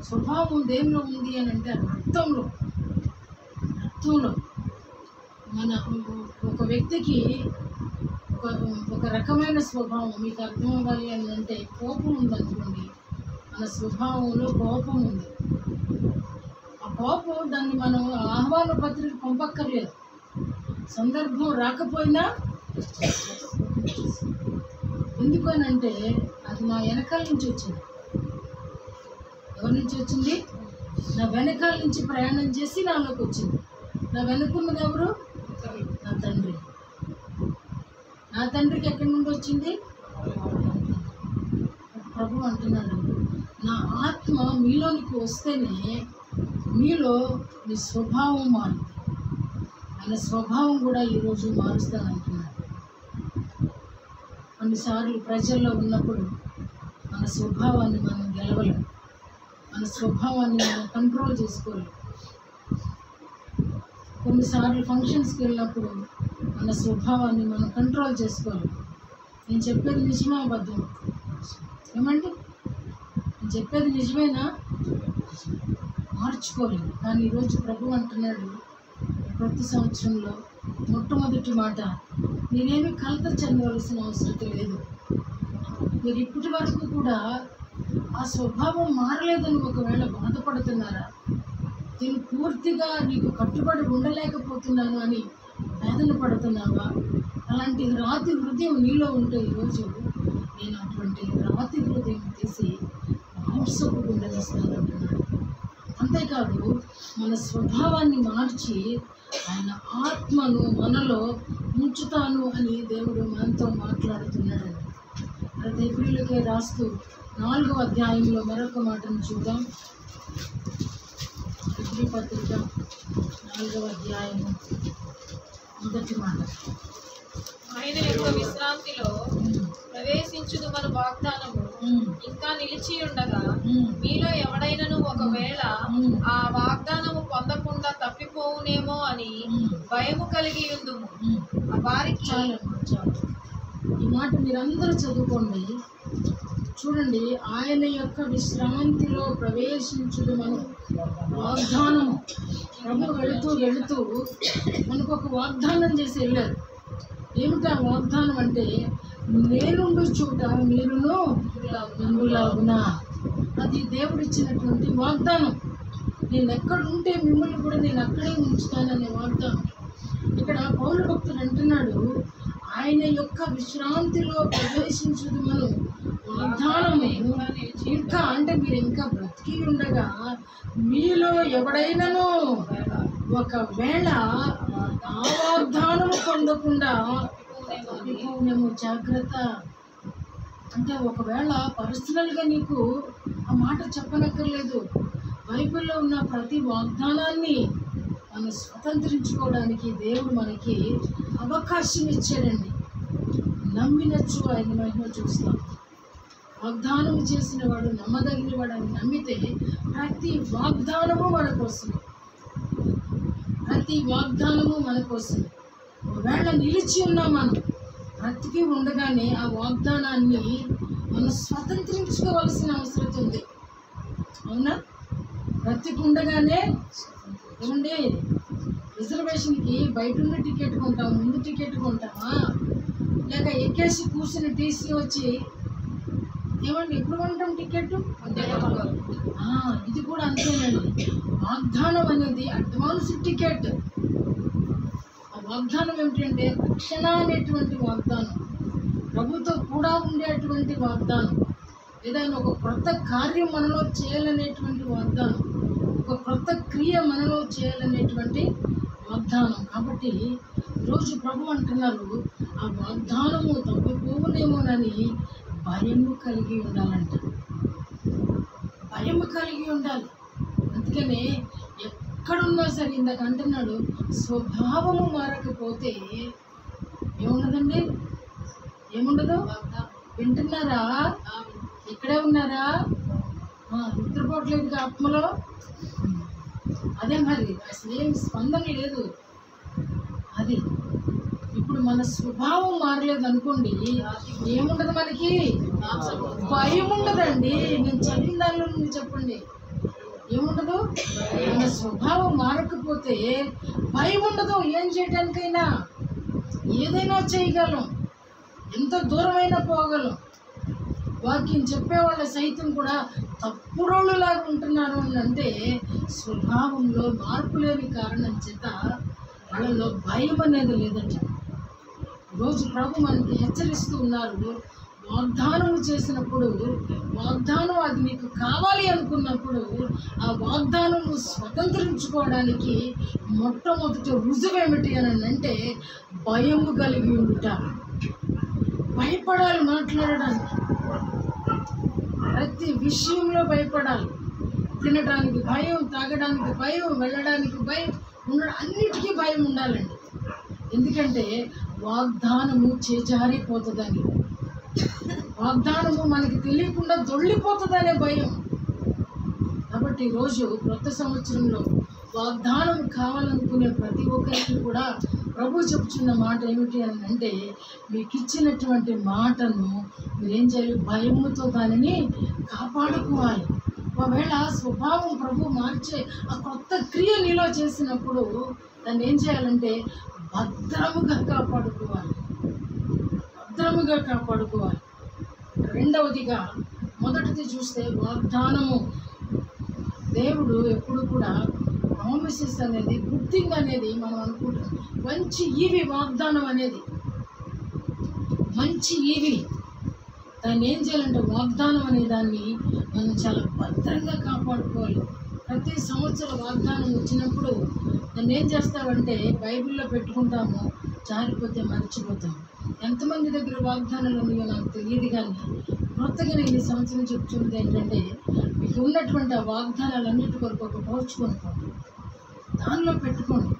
స్వభావం దేనిలో ఉంది అని అంటే రక్తంలో. రక్తంలో మన ఒక వ్యక్తికి ఒక రకమైన స్వభావం, మీకు అర్థం అవ్వాలి అని అంటే, కోపం ఉందనుకోండి, మన స్వభావంలో కోపం ఉంది. ఆ కోపం, దాన్ని మనం ఆహ్వాన పత్రిక పంపక్కర్లేదు. సందర్భం రాకపోయినా, ఎందుకనంటే అది నా వెనకాల నుంచి వచ్చింది. ఎవరి నుంచి వచ్చింది? నా వెనకాల నుంచి ప్రయాణం చేసి నాలోకి వచ్చింది. నా వెనుకున్నది ఎవరు? నా తండ్రి. నా తండ్రికి ఎక్కడి నుండి వచ్చింది? ప్రభు అంటున్నాడు, నా ఆత్మ మీలోనికి వస్తేనే మీలో మీ స్వభావం మారింది. ఆయన స్వభావం కూడా ఈరోజు మారుస్తానంటున్నాడు. కొన్నిసార్లు ప్రజల్లో ఉన్నప్పుడు మన స్వభావాన్ని మనం గెలవలేం, మన స్వభావాన్ని మనం కంట్రోల్ చేసుకోలేం. కొన్నిసార్లు ఫంక్షన్స్కి వెళ్ళినప్పుడు మన స్వభావాన్ని మనం కంట్రోల్ చేసుకోలేం. నేను చెప్పేది నిజమా అబద్ధం? ఏమంటే నేను చెప్పేది నిజమేనా? మార్చుకోలేము. కానీ ఈరోజు ప్రభు అంటున్నాడు, ప్రతి సంవత్సరంలో మొట్టమొదటి మాట, మీరేమీ కలత చెందవలసిన అవసరం లేదు. మీరు ఇప్పటి వరకు కూడా ఆ స్వభావం మారలేదని ఒకవేళ బాధపడుతున్నారా? నేను పూర్తిగా నీకు కట్టుబడి ఉండలేకపోతున్నాను అని వేదన పడుతున్నావా? అలాంటి రాతి హృదయం నీలో ఉంటే ఈరోజు నేను అటువంటి రాతి హృదయం తీసి మాంసపు గుండెనిస్తానంటున్నాడు. అంతేకాదు మన స్వభావాన్ని మార్చి ఆయన ఆత్మను మనలో ఉంచుతాను అని దేవుడు మనతో మాట్లాడుతున్నాడండి. ప్రతి హెబ్రీయులకే రాస్తూ 4వ అధ్యాయంలో మరొక మాటను చూద్దాం. హెబ్రీ పత్రిక 4వ అధ్యాయము మొదటి మాట. ఆయన యొక్క విశ్రాంతిలో ప్రవేశించుదు మన వాగ్దానము ఇంకా నిలిచి ఉండగా మీలో ఎవడైనను ఒకవేళ ఆ వాగ్దానము పొందకుండా తప్పిపోవునేమో అని భయము కలిగి ఉందుము. వారికి చాలు. ఈ మాట మీరందరూ చదువుకోండి. చూడండి, ఆయన యొక్క విశ్రాంతిలో ప్రవేశించుడు మనం వాగ్దానము. ప్రభు వెళుతూ వెళుతూ మనకు ఒక వాగ్దానం చేసి వెళ్ళారు. ఏమిటా వాగ్దానం అంటే, నేనుండు చోట మీరును ఉండులాగునా. అది దేవుడిచ్చినటువంటి వాగ్దానం. నేను ఎక్కడుంటే మిమ్మల్ని కూడా నేను అక్కడే ఉంచుతాననే వాగ్దానం. ఇక్కడ పౌలు భక్తుడు అంటున్నాడు, ఆయన యొక్క విశ్రాంతిలో ప్రవేశించుదు మనం వాగ్దానము ఇంకా అంటే మీరు ఇంకా బ్రతికి ఉండగా మీలో ఎవడైనాను ఒకవేళ ఆ వాగ్దానము పొందకుండా తప్పిపోనేమో జాగ్రత్త. అంటే ఒకవేళ పర్సనల్గా నీకు ఆ మాట చెప్పనక్కర్లేదు. బైబిల్లో ఉన్న ప్రతి వాగ్దానాన్ని మనం స్వతంత్రించుకోవడానికి దేవుడు మనకి అవకాశం ఇచ్చాడండి. నమ్మినచ్చు ఆయన మహిమ చూస్తాం. వాగ్దానం చేసిన వాడు నమ్మదగిన వాడు అని నమ్మితే ప్రతి వాగ్దానము మన కోసం, ప్రతి వాగ్దానము మన కోసం. ఒకవేళ నిలిచి ఉన్నాం మనం బ్రతికి ఉండగానే ఆ వాగ్దానాన్ని మనం స్వతంత్రించుకోవాల్సిన అవసరం ఉంది. అవునా? బ్రతికి ఉండగానే ఏమండి, రిజర్వేషన్కి బయట ఉన్న టికెట్ కొంటాం, ముందు టికెట్ కొంటామా, లేక ఎక్కేసి కూర్చుని టీసీ వచ్చి ఏమండి ఎప్పుడు కొంటాం టికెట్? ఇది కూడా అంతేనండి. వాగ్దానం అనేది అడ్వాన్స్ టికెట్. ఆ వాగ్దానం ఏమిటంటే రక్షణ అనేటువంటి వాగ్దానం, ప్రభుతో కూడా ఉండేటువంటి వాగ్దానం, ఏదైనా ఒక కొత్త కార్యం మనలో చేయాలనేటువంటి వాగ్దానం, ఒక కొత్త క్రియ మనలో చేయాలనేటువంటి వాగ్దానం. కాబట్టి ఈరోజు ప్రభు అంటున్నారు, ఆ వాగ్దానము తప్పిపోవునేమోనని భయము కలిగి ఉండాలంట. భయము కలిగి ఉండాలి. అందుకనే ఎక్కడున్నా సరే ఇందాక అంటున్నాడు, స్వభావము మారకపోతే ఏముండదండి, ఏముండదు. వింటున్నారా? ఇక్కడే ఉన్నారా? నిద్రపోవట్లేదు ఆత్మలో. అదే మరి అసలు ఏం స్పందన లేదు. అది ఇప్పుడు మన స్వభావం మారలేదు అనుకోండి, ఏముండదు మనకి, భయం ఉండదండి. నేను చదివిన దానిలో నుండి చెప్పండి, ఏముండదు. మన స్వభావం మారకపోతే భయం ఉండదు. ఏం చేయడానికైనా ఏదైనా చేయగలం, ఎంత దూరమైనా పోగలం. వాక్యం చెప్పేవాళ్ళ సైతం కూడా తప్పురోళ్ళులాగా ఉంటున్నారు అని అంటే స్వభావంలో మార్పు లేని కారణం చేత వాళ్ళలో భయం అనేది లేదంట. రోజు ప్రభు మనకి హెచ్చరిస్తూ ఉన్నారు, వాగ్దానం చేసినప్పుడు, వాగ్దానం అది నీకు కావాలి అనుకున్నప్పుడు ఆ వాగ్దానము స్వతంత్రించుకోవడానికి మొట్టమొదటి రుజువు ఏమిటి అని అంటే భయము కలిగి ఉండుట. భయపడాలి మాట్లాడడానికి, ప్రతి విషయంలో భయపడాలి. తినడానికి భయం, తాగడానికి భయం, వెళ్ళడానికి భయం, ఉండడం అన్నిటికీ భయం ఉండాలండి. ఎందుకంటే వాగ్దానము చేజారిపోతుందని, వాగ్దానము మనకి తెలియకుండా దొళ్ళిపోతుందనే భయం. కాబట్టి ఈరోజు కొత్త సంవత్సరంలో వాగ్దానం కావాలనుకునే ప్రతి ఒక్కరికి కూడా ప్రభు చెప్పుచున్న మాట ఏమిటి అని అంటే, మీకు ఇచ్చినటువంటి మాటను మీరేం చేయాలి, భయముతో దానిని కాపాడుకోవాలి. ఒకవేళ స్వభావం ప్రభు మార్చే ఆ కొత్త క్రియ నీలో చేసినప్పుడు దాన్ని ఏం చేయాలంటే భద్రముగా కాపాడుకోవాలి, భద్రముగా కాపాడుకోవాలి. రెండవదిగా మొదటిది చూస్తే వాగ్దానము. దేవుడు ఎప్పుడు కూడా ప్రామిసెస్ అనేది, గుడ్ థింగ్ అనేది మనం అనుకుంటాం. మంచి ఈవి వాగ్దానం అనేది, మంచి ఈవి. దాన్ని ఏం చేయాలంటే వాగ్దానం అనే దాన్ని మనం చాలా భద్రంగా కాపాడుకోవాలి. ప్రతి సంవత్సరం వాగ్దానం వచ్చినప్పుడు దాన్ని ఏం చేస్తామంటే బైబిల్లో పెట్టుకుంటాము, జారిపోతే మర్చిపోతాము. ఎంతమంది దగ్గర వాగ్దానాలు ఉన్నాయో నాకు తెలియదు, కానీ కొత్తగా నేను ఈ సంవత్సరం చెప్తున్నది ఏంటంటే మీకు ఉన్నటువంటి ఆ వాగ్దానాలన్నిటి కొరకు ఒక పౌచ్ కొనుక్కోండి, దానిలో పెట్టుకోండి.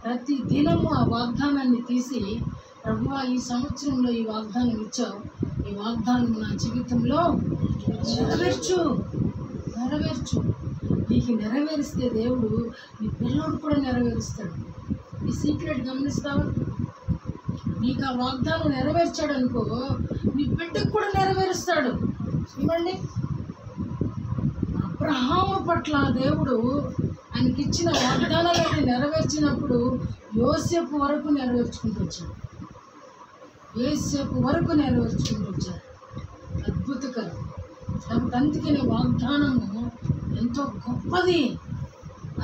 ప్రతి దినము ఆ వాగ్దానాన్ని తీసి, ప్రభువా ఈ సంవత్సరంలో ఈ వాగ్దానం ఇచ్చావు, ఈ వాగ్దానం నా జీవితంలో నెరవేర్చు. నీకు నెరవేరిస్తే దేవుడు నీ పిల్లోడు కూడా నెరవేరుస్తాడు. ఈ సీక్రెట్ గమనిస్తావా? నీకు ఆ వాగ్దానం నెరవేర్చాడు అనుకో, నీ బిడ్డకు కూడా నెరవేరుస్తాడు. చూడండి, అబ్రహాము పట్ల దేవుడు ఆయనకి ఇచ్చిన వాగ్దానాలను నెరవేర్చినప్పుడు యోసేపు వరకు నెరవేర్చుకుంటూ వచ్చాడు. అద్భుతకరం. కాబట్టి అందుకనే వాగ్దానము ఎంతో గొప్పది.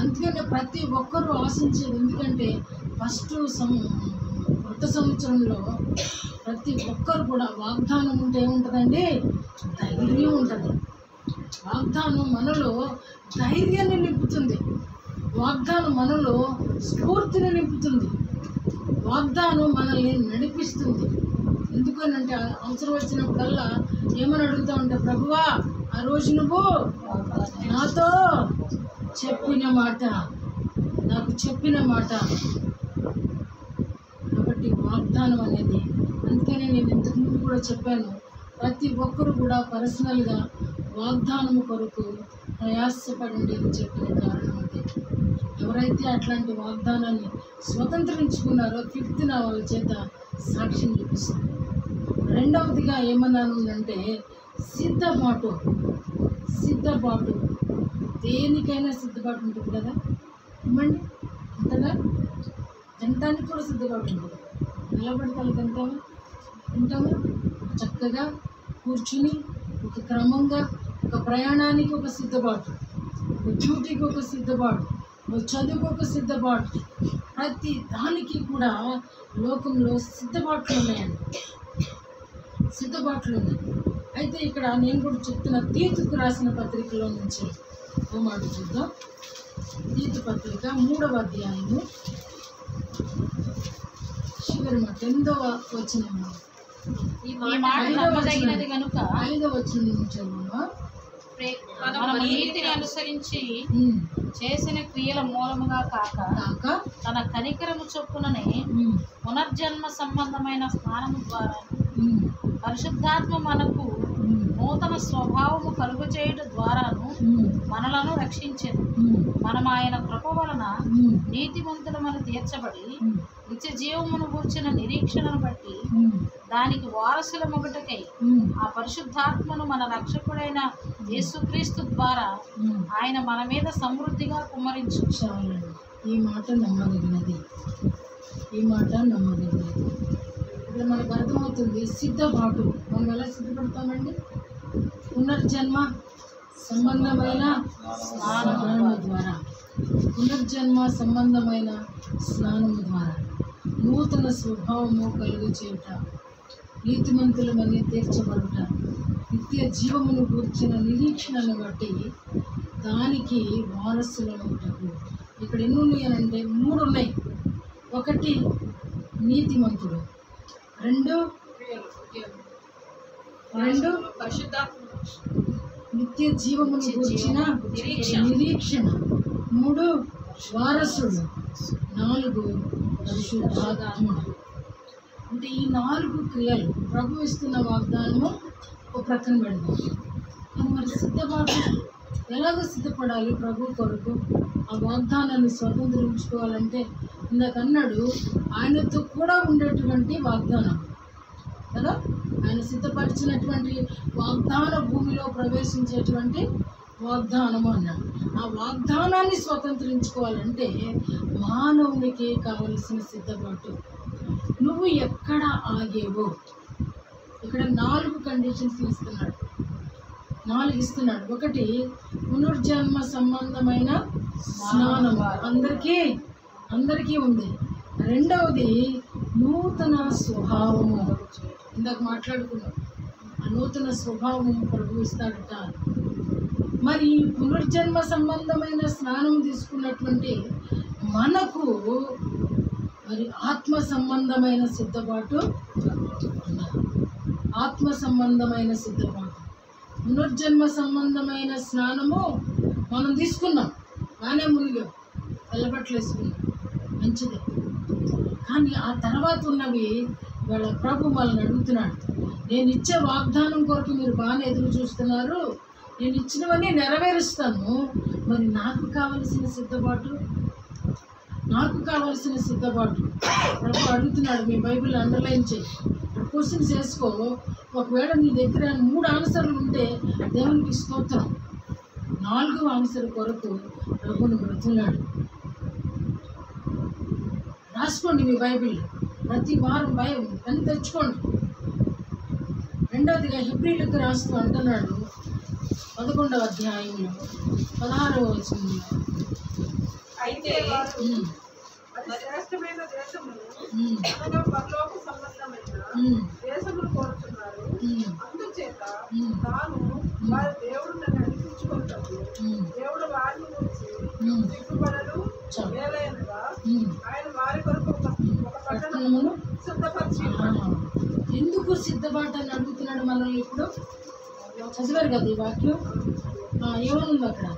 అందుకనే ప్రతి ఒక్కరూ ఆశించేది. ఎందుకంటే ఫస్ట్ కొత్త సంవత్సరంలో ప్రతి ఒక్కరు కూడా వాగ్దానం ఉంటే ఏముంటుందండి? ధైర్యం ఉంటుంది. వాగ్దానం మనలో ధైర్యాన్ని నింపుతుంది. వాగ్దానం మనలో స్ఫూర్తిని నింపుతుంది. వాగ్దానం మనల్ని నడిపిస్తుంది. ఎందుకనంటే అవసరం వచ్చినప్పుడల్లా ఏమని అడుగుతూ ఉంటే, ప్రభువా ఆ రోజు నువ్వు నాతో చెప్పిన మాట, నాకు చెప్పిన మాట. కాబట్టి వాగ్దానం అనేది, అందుకనే నేను ఇంతకుముందు కూడా చెప్పాను, ప్రతి ఒక్కరు కూడా పర్సనల్గా వాగ్దానం కొరకు ప్రయాసపడండి అని చెప్పిన కారణం అదే. ఎవరైతే అట్లాంటి వాగ్దానాన్ని స్వతంత్రించుకున్నారో 5th వాళ్ళ చేత సాక్ష్యం చూపిస్తారు. రెండవదిగా ఏమన్నాను అంటే సిద్ధపాటు. దేనికైనా సిద్ధపాటు ఉంటుంది కదా, ఇవ్వండి ఉంటుందా? తినటానికి కూడా సిద్ధపాటు ఉంటుంది. నిలబడతాను తింటాము చక్కగా కూర్చుని ఒక క్రమంగా, ఒక ప్రయాణానికి ఒక సిద్ధపాటు, ఒక డ్యూటీకి ఒక సిద్ధపాటు, ఒక చదువుకు ఒక సిద్ధపాటు. ప్రతి దానికి కూడా లోకంలో సిద్ధపాట్లు ఉన్నాయండి. అయితే ఇక్కడ నేను కూడా చెప్తున్న తీతుకు రాసిన పత్రికలో నుంచి ఓ మాట చూద్దాం. తీతు పత్రిక 3వ అధ్యాయము చివరి మాట 8వ వచనం. ఈ మాట నమ్మదగినది కనుక 5వ వచనం నుంచి మనం నీతిని అనుసరించి చేసిన క్రియల మూలముగా కాక తన కనికరము చొప్పుననే పునర్జన్మ సంబంధమైన స్నానము ద్వారా పరిశుద్ధాత్మ మనకు నూతన స్వభావము కలుగజేయడం ద్వారాను మనలను రక్షించెను. మనం ఆయన కృప వలన నీతిమంతులమని తీర్చబడి నిత్య జీవమును గూర్చిన నిరీక్షణను బట్టి దానికి వారసులమొకటికై ఆ పరిశుద్ధాత్మను మన రక్షకుడైన యేసుక్రీస్తు ద్వారా ఆయన మన మీద సమృద్ధిగా కుమ్మరించు. ఈ మాట నమ్మదగినది. ఇప్పుడు మనకు అర్థమవుతుంది సిద్ధపాటు. మనం ఎలా సిద్ధపడతామండి? పునర్జన్మ సంబంధమైన స్నానము ద్వారా నూతన స్వభావము కలుగు చేయుట, నీతిమంతులమని తీర్చబడుట, నిత్య జీవమును కూర్చిన నిరీక్షణను బట్టి దానికి వారసులనుటకు. ఇక్కడ ఎన్ని ఉన్నాయనంటే 3 ఉన్నాయి. 1 నీతిమంతుడు, 2 నిత్య జీవమును కూర్చిన నిరీక్షణ, 3 వారసుడు, 4 పరిశుద్ధాత్ముడు. అంటే ఈ 4 క్రియలు ప్రభు ఇస్తున్న వాగ్దానము ఒక ప్రక్కన పెడదాం. మరి సిద్ధపాటు ఎలాగో సిద్ధపడాలి ప్రభు కొరకు? ఆ వాగ్దానాన్ని స్వతంత్రించుకోవాలంటే ఇందాక అన్నాడు, ఆయనతో కూడా ఉండేటువంటి వాగ్దానం కదా, ఆయన సిద్ధపరిచినటువంటి వాగ్దాన భూమిలో ప్రవేశించేటువంటి వాగ్దానము అన్నాడు. ఆ వాగ్దానాన్ని స్వతంత్రించుకోవాలంటే మానవునికి కావలసిన సిద్ధపాటు. నువ్వు ఎక్కడ ఆగేవో ఇక్కడ 4 కండిషన్స్ ఇస్తున్నాడు. 4 ఇస్తున్నాడు. ఒకటి పునర్జన్మ సంబంధమైన స్నానం, అందరికీ ఉంది. రెండవది నూతన స్వభావము, ఇందాక మాట్లాడుకున్నాం. ఆ నూతన స్వభావం ప్రభు ఇస్తాడట. మరి పునర్జన్మ సంబంధమైన స్నానం తీసుకున్నటువంటి మనకు మరి ఆత్మ సంబంధమైన సిద్ధపాటు, పునర్జన్మ సంబంధమైన స్నానము మనం తీసుకున్నాం, బాగానే మునిగాం, తెల్లబట్టలు వేసుకున్నాం, మంచిదే. కానీ ఆ తర్వాత ఉన్నవి వాళ్ళ ప్రభు వాళ్ళని అడుగుతున్నాడు. నేను ఇచ్చే వాగ్దానం కొరకు మీరు బాగానే ఎదురు చూస్తున్నారు, నేను ఇచ్చినవన్నీ నెరవేరుస్తాను. మరి నాకు కావలసిన సిద్ధపాటు ప్రభు అడుగుతున్నాడు. మీ బైబిల్ అండర్లైన్ చేయి, క్వశ్చన్స్ వేసుకో. ఒకవేళ నీ దగ్గర 3 ఆన్సర్లు ఉంటే దేవునికి స్తోత్రం, 4వ ఆన్సర్ కొరకు ప్రభుని బ్రతున్నాడు. రాసుకోండి మీ బైబిల్, ప్రతి వారం పెన్ తెచ్చుకోండి. రెండవదిగా హెబ్రీలకు రాస్తూ అంటున్నాడు 11వ అధ్యాయంలో 16వ వచనంలో, అయితే అది శ్రేష్టమైన దేశమును అనగా పరలోక సంబంధమైన దేశమును కోరుతున్నారు. అందుచేత తాను వారి దేవుడిని నడిపించుకుంటాడు. దేవుడు వారిని గురించి సిగ్గుపడడు. వేలైనగా ఆయన వారి కొరకు ఒక పట్టణమును సిద్ధపరిచి. ఎందుకు సిద్ధపాటు అని అడుగుతున్నాడు మనల్ని? ఇప్పుడు చదివారు కదా ఈ వాక్యం, ఏమనుంది అక్కడ?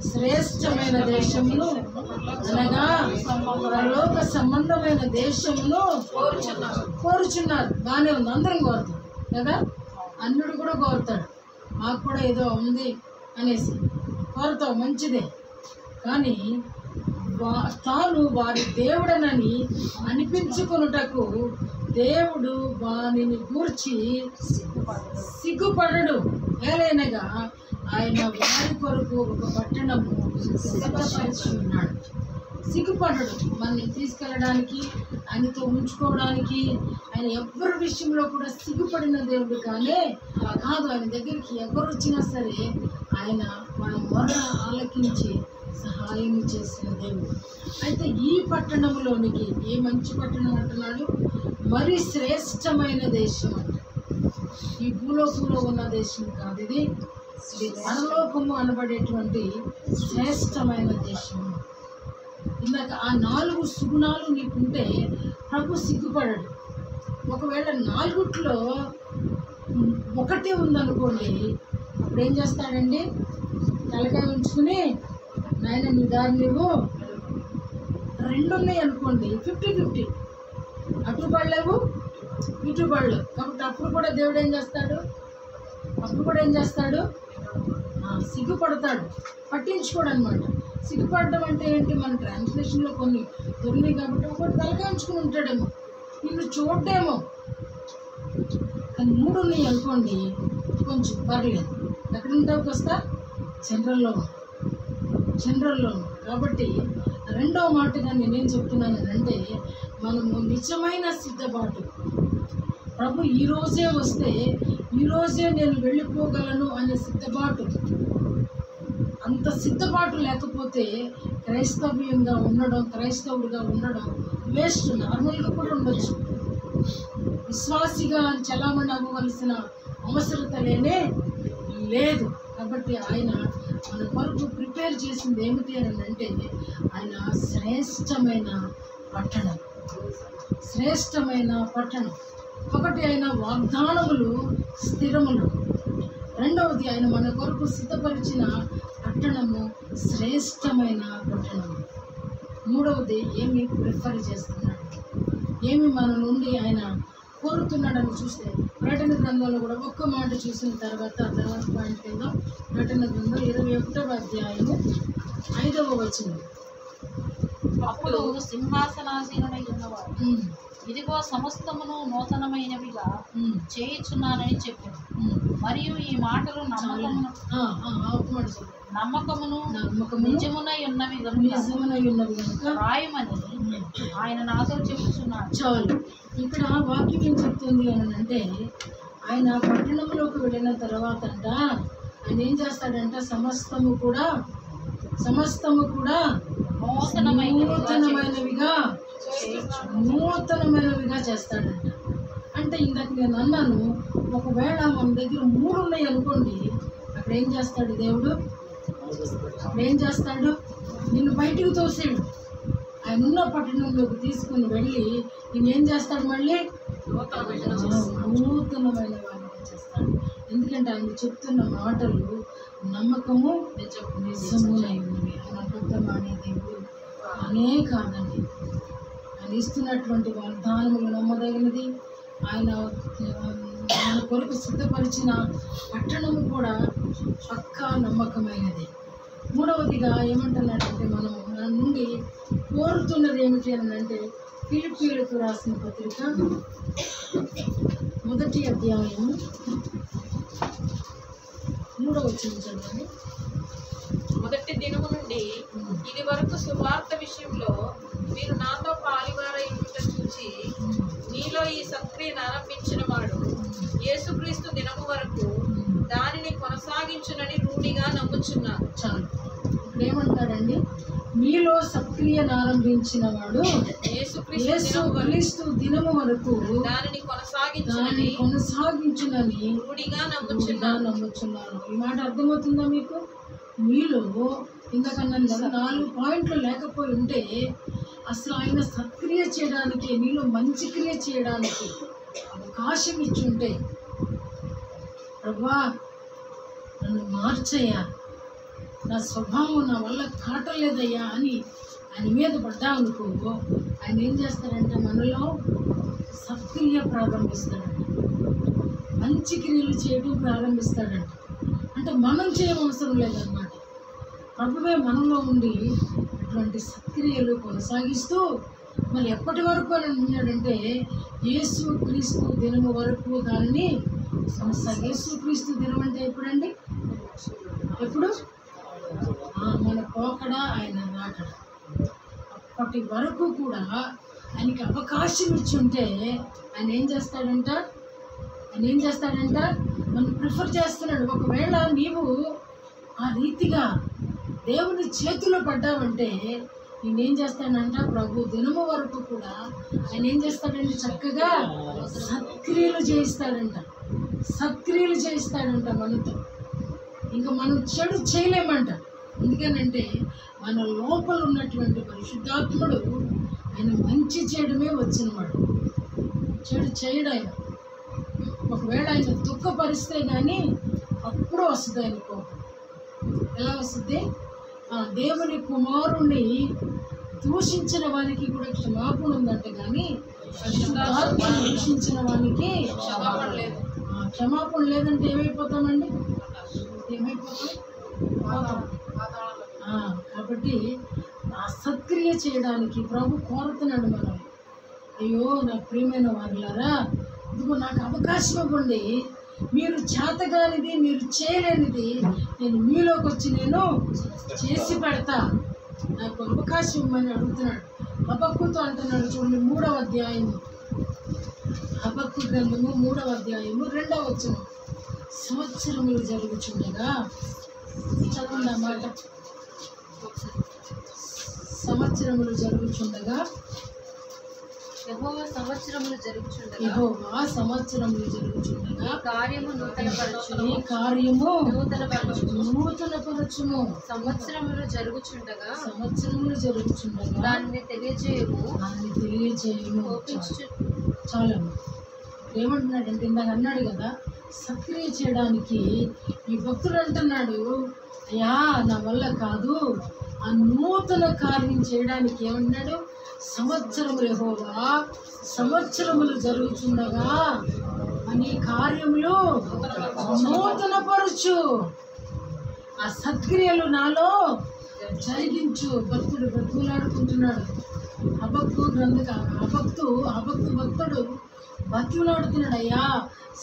శ్రేష్టమైన దేశమును అనగా పరలోక సంబంధమైన దేశమును కోరుచున్నారు. బాగానే ఉంది, అందరం కోరుతాం కదా, అన్నుడు కూడా కోరుతాడు. మాకు కూడా ఏదో ఉంది అనేసి కోరుతాం, మంచిదే. కానీ తాను వారి దేవుడనని అనిపించుకొనుటకు దేవుడు వారిని గూర్చి సిగ్గుపడడు. ఏలైనగా ఆయన వారి కొరకు ఒక పట్టణము సిద్ధపరిచి ఉన్నాడు. సిగ్గుపడడు. మనల్ని తీసుకెళ్ళడానికి, ఆయనతో ఉంచుకోవడానికి ఆయన ఎవరి విషయంలో కూడా సిగ్గుపడిన దేవుడు కాదు. ఆయన దగ్గరికి ఎవరు వచ్చినా సరే ఆయన మన మొర ఆలకించి సహాయం చేసిన దేవుడు. అయితే ఈ పట్టణంలోనికి, ఏ మంచి పట్టణం అంటున్నాడు? మరి శ్రేష్టమైన దేశం అంట. ఈ భూలోకంలో ఉన్న దేశం కాదు, ఇది పరలోకము అనబడేటువంటి శ్రేష్టమైన దేశం. ఇందాక ఆ 4 సుగుణాలు నీకుంటే ప్రభు సిగ్గుపడడు. ఒకవేళ 4ట్లో ఒకటే ఉందనుకోండి, అప్పుడు ఏం చేస్తాడండి? తలకాయ ఉంచుకుని నాయన నీ దారి నువ్వు. 2 ఉన్నాయి అనుకోండి, 50-50, అటు పడలేవు ఇటు పడలేవు. కాబట్టి అప్పుడు కూడా దేవుడు ఏం చేస్తాడు? సిగ్గుపడతాడు, పట్టించుకోడు అనమాట. సిగ్గుపడడం అంటే ఏంటి? మన ట్రాన్స్లేషన్లో కొన్ని దొరికినాయి కాబట్టి ఒకటి తలకాయ ఉంచుకుని ఉంటాడేమో, నిన్ను చూడడేమో. కానీ 3 ఉన్నాయి అనుకోండి, కొంచెం పర్లేదు. ఎక్కడ ఉంటావు? వస్తా జనరల్లో. కాబట్టి 2వ మాటగా నేనేం చెప్తున్నాను అంటే, మనము నిజమైన సిద్ధపాటు, ప్రభు ఈరోజే వస్తే ఈరోజే నేను వెళ్ళిపోగలను అనే సిద్ధపాటు. అంత సిద్ధపాటు లేకపోతే క్రైస్తవుడిగా ఉండడం వేస్ట్. నార్మల్గా కూడా ఉండొచ్చు, విశ్వాసిగా చలామణి అవ్వవలసిన అవసరత లేదు. కాబట్టి ఆయన మన కొరకు ప్రిపేర్ చేసింది ఏమిటి అని అంటే, ఆయన శ్రేష్టమైన పట్టణం. ఒకటి ఆయన వాగ్దానములు స్థిరములు, రెండవది ఆయన మన కొరకు సిద్ధపరిచిన పట్టణము శ్రేష్టమైన పట్టణము, మూడవది ఏమి ప్రిఫర్ చేస్తున్నాడు, ఏమి మన నుండి ఆయన కోరుతున్నాడని చూస్తే ప్రకటన గ్రంథంలో కూడా ఒక్క మాట చూసిన తర్వాత పాయింట్ కింద ప్రకటన గ్రంథం 21వ అధ్యాయము 5వ వచనం. అప్పుడు సింహాసనాసీనుడై ఉన్నవాడు, ఇదిగో సమస్తమును నూతనమైనవిగా చేయుచున్నానని చెప్పాడు. మరియు ఈ మాటలు నమ్మకమును నిజమునై ఉన్నవి కనుక రాయమని ఆయన నాతో చెప్పుచున్నాడు. చాలు. ఇక్కడ వాక్యం ఏం చెప్తుంది అని అంటే, ఆయన పట్టణంలోకి వెళ్ళిన తర్వాత అంట ఆయన ఏం చేస్తాడంట, సమస్తము కూడా నూతనమైనవిగా చేస్తాడంట. అంటే ఇందాక నేను అన్నాను, ఒకవేళ మన దగ్గర 3 ఉన్నాయి అనుకోండి, అక్కడ ఏం చేస్తాడు దేవుడు? అక్కడ ఏం చేస్తాడు? నిన్ను బయటికి తోసేడు. ఆయన ఉన్న పట్టణంలోకి తీసుకుని వెళ్ళి నేనేం చేస్తాడు? మళ్ళీ నూతనమైన వాడిగా చేస్తాడు. ఎందుకంటే ఆయన చెప్తున్న మాటలు నమ్మకము నిజమునై ఉన్నవి. ఆయన అబద్ధమాడే దేవుడు అనే కాదండి. ఆయన ఇస్తున్నటువంటి వాగ్దానములు నమ్మదగినది. ఆయన కొరకు సిద్ధపరిచిన పట్టణము కూడా పక్కా నమ్మకమైనది. మూడవదిగా ఏమంటున్నాడంటే, మనం మన నుండి కోరుతున్నది ఏమిటి అని అంటే, ఫిలిప్పీయులకు రాసిన పత్రిక 1వ అధ్యాయము 3వ వచనం చదవండి. మొదటి దినము నుండి ఇది వరకు సువార్త విషయంలో మీరు నాతో పాలివారై ఉంట చూచి మీలో ఈ సత్క్రియను ఆరంభించిన వాడు యేసుక్రీస్తు దినము వరకు దానిని కొనసాగించునని రూఢిగా నమ్ముచున్నాను. చాలు. ఇప్పుడు ఏమంటాడండి? మీలో సత్క్రియను ఆరంభించిన వాడు యేసుక్రీస్తు దినము వరకు దానిని కొనసాగించునని రూఢిగా నమ్ముచున్నాను. ఈ మాట అర్థమవుతుందా మీకు? మీలో ఇంతకన్నా 4 పాయింట్లు లేకపోయి ఉంటే అసలు ఆయన సత్క్రియ చేయడానికి, మీలో మంచి క్రియ చేయడానికి అవకాశం ఇచ్చుంటే, ప్రభువా నన్ను మార్చయ్యా, నా స్వభావం నా వల్ల కాటలేదయ్యా అని ఆయన మీద పడ్డామనుకో, ఆయన ఏం చేస్తాడంటే మనలో సత్క్రియ ప్రారంభిస్తాడంట, మంచి క్రియలు చేయడం ప్రారంభిస్తాడంట. అంటే మనం చేయవలసిన లేదన్నమాట. ప్రభువే మనలో ఉండి అటువంటి సత్క్రియలు కొనసాగిస్తూ మళ్ళీ ఎప్పటి వరకు అని అంటున్నాడంటే, యేసుక్రీస్తు దినము వరకు దానిని యేసుక్రీస్తు దినం అంటే ఎప్పుడండి? ఎప్పుడు? మన పోకడ ఆయన రాకడ. అప్పటి వరకు కూడా ఆయనకి అవకాశం ఇచ్చుంటే ఆయన ఏం చేస్తాడంట? నన్ను ప్రిఫర్ చేస్తున్నాడు. ఒకవేళ నీవు ఆ రీతిగా దేవుని చేతిలో పడ్డావంటే నేనేం చేస్తానంట, ప్రభు దినము వరకు కూడా ఆయన ఏం చేస్తాడంటే చక్కగా సత్క్రియలు చేయిస్తాడంట మనతో. ఇంకా మనం చెడు చేయలేమంట. ఎందుకనంటే మన లోపల ఉన్నటువంటి పరిశుద్ధాత్ముడు ఆయన మంచి చేయడమే వచ్చినవాడు, చెడు చేయడు ఆయన. ఒకవేళ ఆయన దుఃఖపరిస్తే కానీ అప్పుడు వస్తుంది ఆయన కోపం. ఎలా వస్తుంది? దేవుని కుమారుణ్ణి దూషించిన వానికి కూడా క్షమాపణ ఉందంట, కానీ పరిశుద్ధాత్మను దూషించిన వానికి క్షమాపణ లేదంటే ఏమైపోతామండి? కాబట్టి ఆ సత్క్రియ చేయడానికి ప్రభు కోరుతున్నాడు మనం. అయ్యో నా ప్రియమైన వారులారా, ఇదిగో నాకు అవకాశం ఇవ్వండి, మీరు చేతగానిది, మీరు చేయలేనిది నేను మీలోకి వచ్చి నేను చేసి పెడతా, నాకు అవకాశం ఇవ్వమని అడుగుతున్నాడు. హబక్కుతో అంటున్నాడు చూడండి, 3వ అధ్యాయము, హబక్కు గ్రంథము 3వ అధ్యాయము 2వ వచనం. సంవత్సరములు జరుగుచుండగా, చదవండి ఆ మాట. సంవత్సరములు జరుగుచుండగా, యెహోవా సంవత్సరములు జరుగుచుండగా కార్యము నూతనపరచుము. సంవత్సరములు జరుగుచుండగా దానిని తెలియజేయము. చాలా ఏమంటున్నాడంటే, ఇందాక అన్నాడు కదా, సక్రియ చేయడానికి ఈ భక్తుడు అంటున్నాడు, అయ్యా నా వల్ల కాదు, ఆ నూతన కార్యం చేయడానికి ఏమన్నాడు? యెహోవా సంవత్సరములు జరుగుచుండగా అని కార్యములు నూతనపరచు, ఆ సత్క్రియలు నాలో జరిగించు. భక్తుడు బ్రతుకులాడుకుంటున్నాడు. భక్తుడు బతుకులాడుతున్నాడు. అయ్యా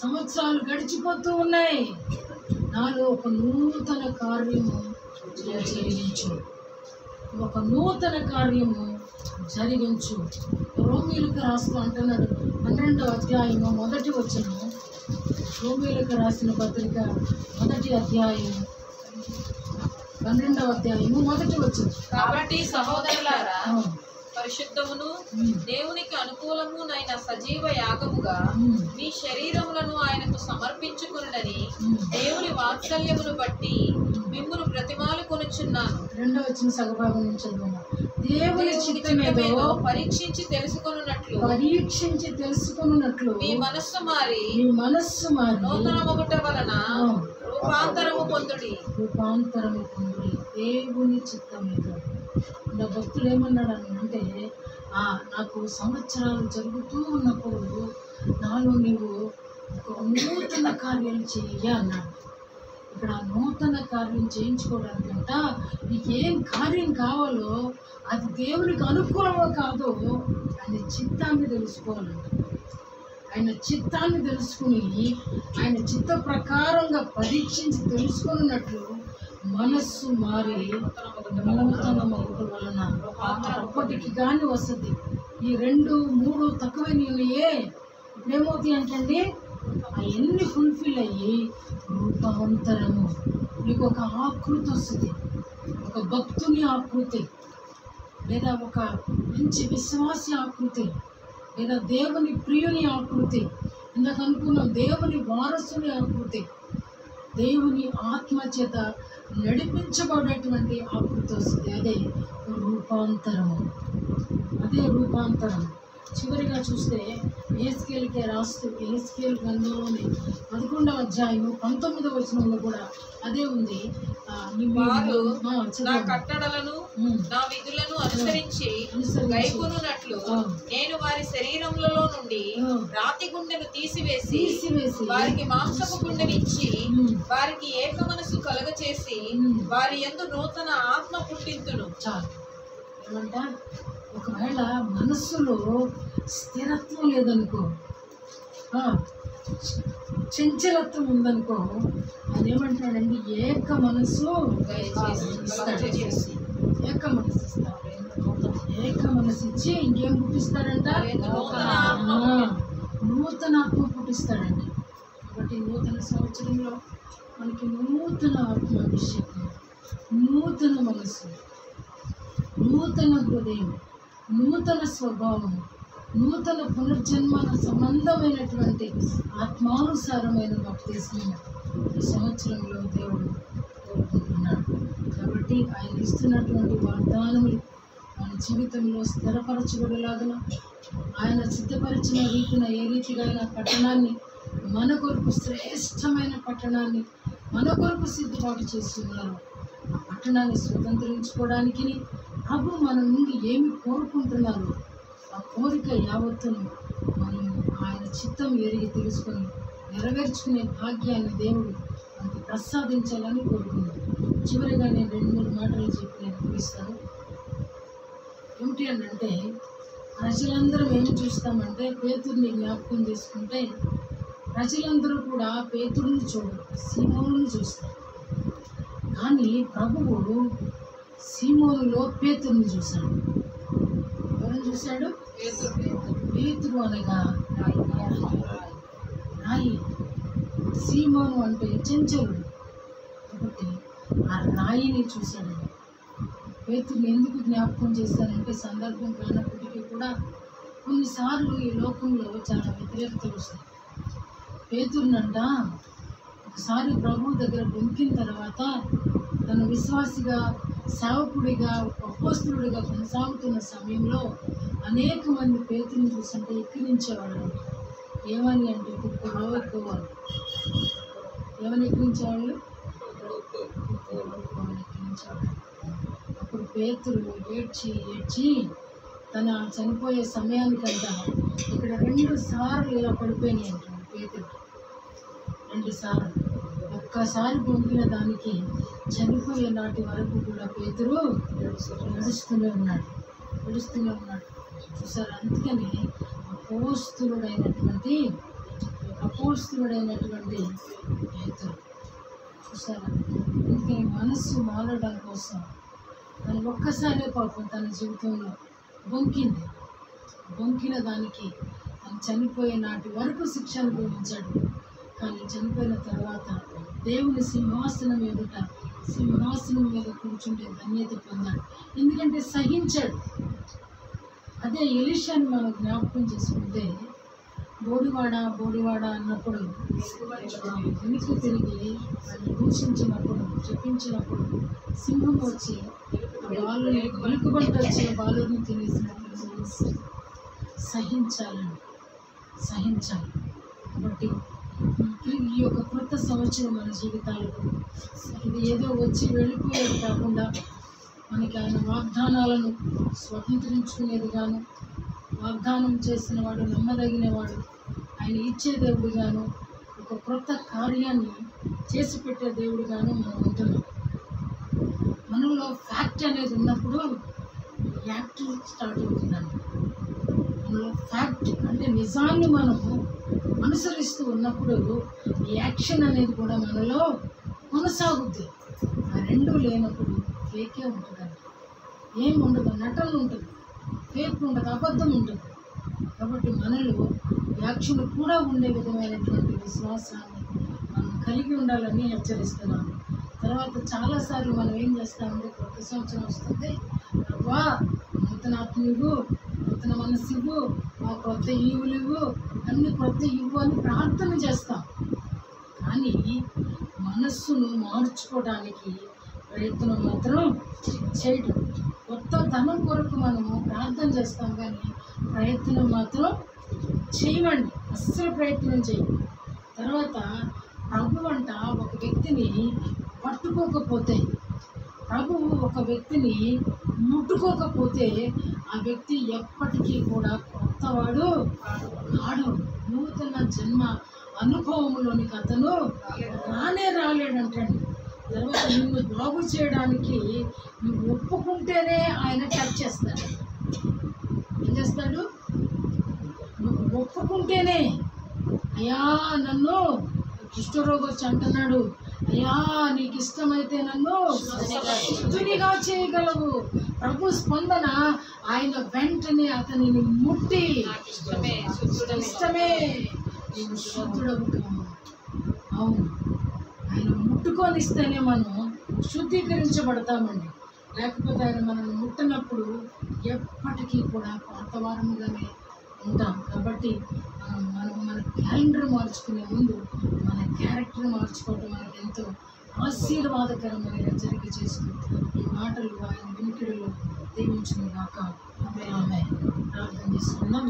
సంవత్సరాలు గడిచిపోతూ ఉన్నాయి, నాలో ఒక నూతన కార్యము జరిగించు, ఒక నూతన కార్యము జరిగించు. రోమీయులకు రాస్తూ అంటున్నాడు 12వ అధ్యాయము 1వ వచనం, రోమీయులకు రాసిన పత్రిక 1వ అధ్యాయం 12వ అధ్యాయము 1వ వచనం. కాబట్టి సహోదరులారా, ఆ, పరిశుద్ధమును ఉమ్, దేవునికి అనుకూలమునైన సజీవ యాగముగా ఉమ్, మీ శరీరములను ఆయనకు సమర్పించుకునని ఉమ్. దేవుని వాత్సల్యమును బట్టి మిమ్మును ప్రతిమాలు కొనుచున్నాను. 2వ వచనం సగభాగం నుంచి చదువుదాం. దేవుని దేవుని చిత్తమేదో చిత్తమేదో పరీక్షించి తెలుసుకొనున్నట్లు పరీక్షించి తెలుసుకున్నట్లు మీ మనస్సు మారి మీ మనస్సు మారి నూతన మొగుట వలన రూపాంతరము పొందుడి. రూపాంతరము పొంది దేవుని చిత్తమేదో. ఇలా భక్తులు ఏమన్నాడు అంటే నాకు సంవత్సరాలు జరుగుతూ ఉన్నప్పుడు నాలో నీవు ఒక నూతన కార్యాలు చెయ్యి అన్నాడు. ఇక్కడ ఆ నూతన కార్యం చేయించుకోవడానికంట నీకు ఏం కార్యం కావాలో అది దేవునికి అనుకూలమో కాదో ఆయన చిత్తాన్ని తెలుసుకోవాలంట. ఆయన చిత్తాన్ని తెలుసుకుని ఆయన చిత్త ప్రకారంగా పరీక్షించి తెలుసుకున్నట్లు మనస్సు మారి నూతన మొగుడు వలన అప్పటికి కానీ వస్తుంది. ఈ 2, 3 తక్కువైనయే ఇప్పుడేమవుతాయి అంటే అవన్నీ ఫుల్ఫిల్ అయ్యి రూపాంతరము నీకు ఒక ఆకృతి వస్తుంది. ఒక భక్తుని ఆకృతి, లేదా ఒక మంచి విశ్వాసి ఆకృతి, లేదా దేవుని ప్రియుని ఆకృతి, ఇందాక అనుకున్నాం దేవుని వారసుని ఆకృతి, దేవుని ఆత్మ చేత నడిపించబడేటువంటి ఆకృతి వస్తుంది. అదే రూపాంతరము, అదే రూపాంతరం. చివరిగా చూస్తే ఎహెజ్కేలుకే రాస్తూ ఎహెజ్కేలు గ్రంథంలోని 11వ అధ్యాయం 19వ వచనంలో కూడా అదే ఉంది. వారు నా కట్టడలను నా విధులను అనుసరించి గైకొనున్నట్లు నేను వారి శరీరములలో నుండి రాతి గుండెను తీసివేసి వారికి మాంసపు గుండెనిచ్చి వారికి ఏక మనసు కలగచేసి వారి యందు నూతన ఆత్మ పుట్టింతును. చాలు. ఏమంట, ఒకవేళ మనస్సులో స్థిరత్వం లేదనుకో, చంచలత్వం ఉందనుకో, అదేమంటాడండి ఏక మనస్సు ఇస్తాడు. ఏక మనస్సు ఇస్తాడు. ఏక మనస్సు ఇచ్చి ఇంకేం పుట్టిస్తాడంట? నూతన ఆత్మ పుట్టిస్తాడండి. కాబట్టి నూతన సంవత్సరంలో మనకి నూతన ఆత్మాభిషేకం, నూతన మనస్సు, నూతన హృదయం, నూతన స్వభావం, నూతన పునర్జన్మ సంబంధమైనటువంటి ఆత్మానుసారమైన బాప్తిస్మం ఈ సంవత్సరంలో దేవుడు కోరుకుంటున్నాడు. కాబట్టి ఆయన ఇస్తున్నటువంటి వాగ్దానములు మన జీవితంలో స్థిరపరచబడేలాగా ఆయన సిద్ధపరిచిన రీతిన ఏ రీతిగా ఆయన పట్టణాన్ని మన కొరకు శ్రేష్టమైన పట్టణాన్ని మన కొరకు సిద్ధపాటు చేస్తున్నారు. ఆ పట్టణాన్ని స్వతంత్రించుకోవడానికి ప్రభు మన నుండి ఏమి కోరుకుంటున్నారు, ఆ కోరిక యావత్తును మనం ఆయన చిత్తం ఎరిగి తెలుసుకొని నెరవేర్చుకునే భాగ్యాన్ని దేవుడు మనకు ప్రసాదించాలని కోరుకున్నాను. చివరిగా నేను 2-3 మాటలు చెప్పి నేను ముగిస్తాను. ఏమిటి అంటే, ప్రజలందరం ఏమి చూస్తామంటే పేతురుని జ్ఞాపకం చేసుకుంటే ప్రజలందరూ కూడా పేతురుని చూడరు, సీమోనుని చూస్తారు. కానీ ప్రభువు సీమోనులో పేతురుని చూశాడు. ఎవరిని చూశాడు? పేతురు అనగా రాయి. సీమోను అంటే చెంచలుడు. కాబట్టి ఆ రాయిని చూశాడండి. పేతురుని ఎందుకు జ్ఞాపకం చేశారంటే సందర్భం కానప్పటికీ కూడా కొన్నిసార్లు ఈ లోకంలో చాలా వ్యతిరేకతలు వస్తాయి. పేతురునంట ఒకసారి ప్రభు దగ్గర బొంకిన తర్వాత తన విశ్వాసిగా, సేవకుడిగా, అపోస్తలుడిగా కొనసాగుతున్న సమయంలో అనేక మంది పేతురుని చూస్తుంటే ఎక్కిరించేవాళ్ళు. ఏమని అంటే కుక్కలో ఎక్కువవాళ్ళు. ఏమని ఎక్కిరించేవాళ్ళు? ఎక్కిరించేవాళ్ళు. అప్పుడు పేతురు ఏడ్చి తన చనిపోయే సమయానికంతా ఇక్కడ 2 సార్లు ఇలా పడిపోయినాయి అంటాడు పేతురు. 2 సార్లు. ఒక్కసారి పొందిన దానికి చనిపోయే నాటి వరకు కూడా పేతురు నడుస్తూనే ఉన్నాడు. చూసారు? అందుకని అపోస్తులుడైనటువంటి పేతురు చూసారా? అందుకని మనస్సు మారడం కోసం తను ఒక్కసారే పాపం తన జీవితంలో బొంకిన దానికి తను చనిపోయే నాటి వరకు శిక్ష అనుభవించాడు. కానీ చనిపోయిన తర్వాత దేవుని సింహాసనం మీద కూర్చుంటే ధన్యత పొందాడు. ఎందుకంటే సహించాడు. అదే ఎలీషాని మనం జ్ఞాపకం చేసుకుంటే బోడివాడ అన్నప్పుడు వెనుక తిరిగి ఆయన దూషించినప్పుడు చెప్పించినప్పుడు సింహం వచ్చి వెలుగుబంట వచ్చే బాలుని తినేసినప్పుడు సహించాలి. కాబట్టి ఈ యొక్క కొత్త సంవత్సరం మన జీవితాలకు ఇది ఏదో వచ్చి వెళ్ళిపోయేది కాకుండా మనకి ఆయన వాగ్దానాలను స్వతంత్రించుకునేదిగాను, వాగ్దానం చేసిన వాడు నమ్మదగినవాడు, ఆయన ఇచ్చే దేవుడుగాను, ఒక క్రొత్త కార్యాన్ని చేసి పెట్టే దేవుడుగాను మనం ఉంటున్నాం. మనలో ఫ్యాక్ట్ అనేది ఉన్నప్పుడు యాక్ట్ స్టార్ట్ అవుతుందండి. మనలో ఫ్యాక్ట్ అంటే నిజాన్ని మనము అనుసరిస్తూ ఉన్నప్పుడు యాక్షన్ అనేది కూడా మనలో కొనసాగుద్ది. ఆ రెండు లేనప్పుడు ఫేకే ఉంటుందండి. ఏం ఉండదు, నటన ఉంటుంది, ఫేక్ ఉండదు, అబద్ధం ఉంటుంది. కాబట్టి మనలో యాక్షన్ కూడా ఉండే విధమైనటువంటి విశ్వాసాన్ని మనం కలిగి ఉండాలని హెచ్చరిస్తున్నాను. తర్వాత చాలాసార్లు మనం ఏం చేస్తామంటే కొత్త సంవత్సరం వస్తుంది, అబ్బా నూతన ఆత్మ ఇవ్వు, నూతన మనసు ఇవ్వు, మా కొత్త ఈవులు ఇవ్వు, అన్ని కొత్త ఇవ్వు అని ప్రార్థన చేస్తాం. కానీ మనస్సును మార్చుకోవడానికి ప్రయత్నం మాత్రం చేయడం. కొత్త ధనం కొరకు మనము ప్రార్థన చేస్తాం కానీ ప్రయత్నం మాత్రం చేయమండి, అస్సలు ప్రయత్నం చేయండి. తర్వాత ప్రభు అంట ఒక వ్యక్తిని పట్టుకోకపోతే, ప్రభువు ఒక వ్యక్తిని ముట్టుకోకపోతే ఆ వ్యక్తి ఎప్పటికీ కూడా కొత్తవాడు కాడు. నూతన జన్మ అనుభవంలోనికి అతను రాలేడంటండి. తర్వాత నిన్ను బాగు చేయడానికి నువ్వు ఒప్పుకుంటేనే ఆయన టచ్ చేస్తాడు. ఏం చేస్తాడు? నువ్వు ఒప్పుకుంటేనే, అయ్యా నన్ను కుష్ఠరోగి వచ్చి అంటున్నాడు, అయ్యా నీకు ఇష్టమైతే నన్ను శుద్ధినిగా చేయగలవు. ప్రభు స్పందన ఆయన వెంటనే అతనిని ముట్టి ఇష్టమే నేను శుద్ధుడవు కాను. అవును, ఆయన ముట్టుకొని ఇస్తేనే మనం శుద్ధీకరించబడతామండి. లేకపోతే ఆయన మనల్ని ముట్టినప్పుడు ఎప్పటికీ కూడా పాతవారముగానే ఉంటాం. కాబట్టి మన క్యాలెండర్ మార్చుకునే ముందు మన క్యారెక్టర్ మార్చుకోవటం మనకు ఎంతో ఆశీర్వాదకరమైన హెచ్చరిక చేస్తూ ఈ మాటలు ఆయన వినికిడిలో దీవించును గాక. ఆమె ప్రార్థన చేసుకున్నాం.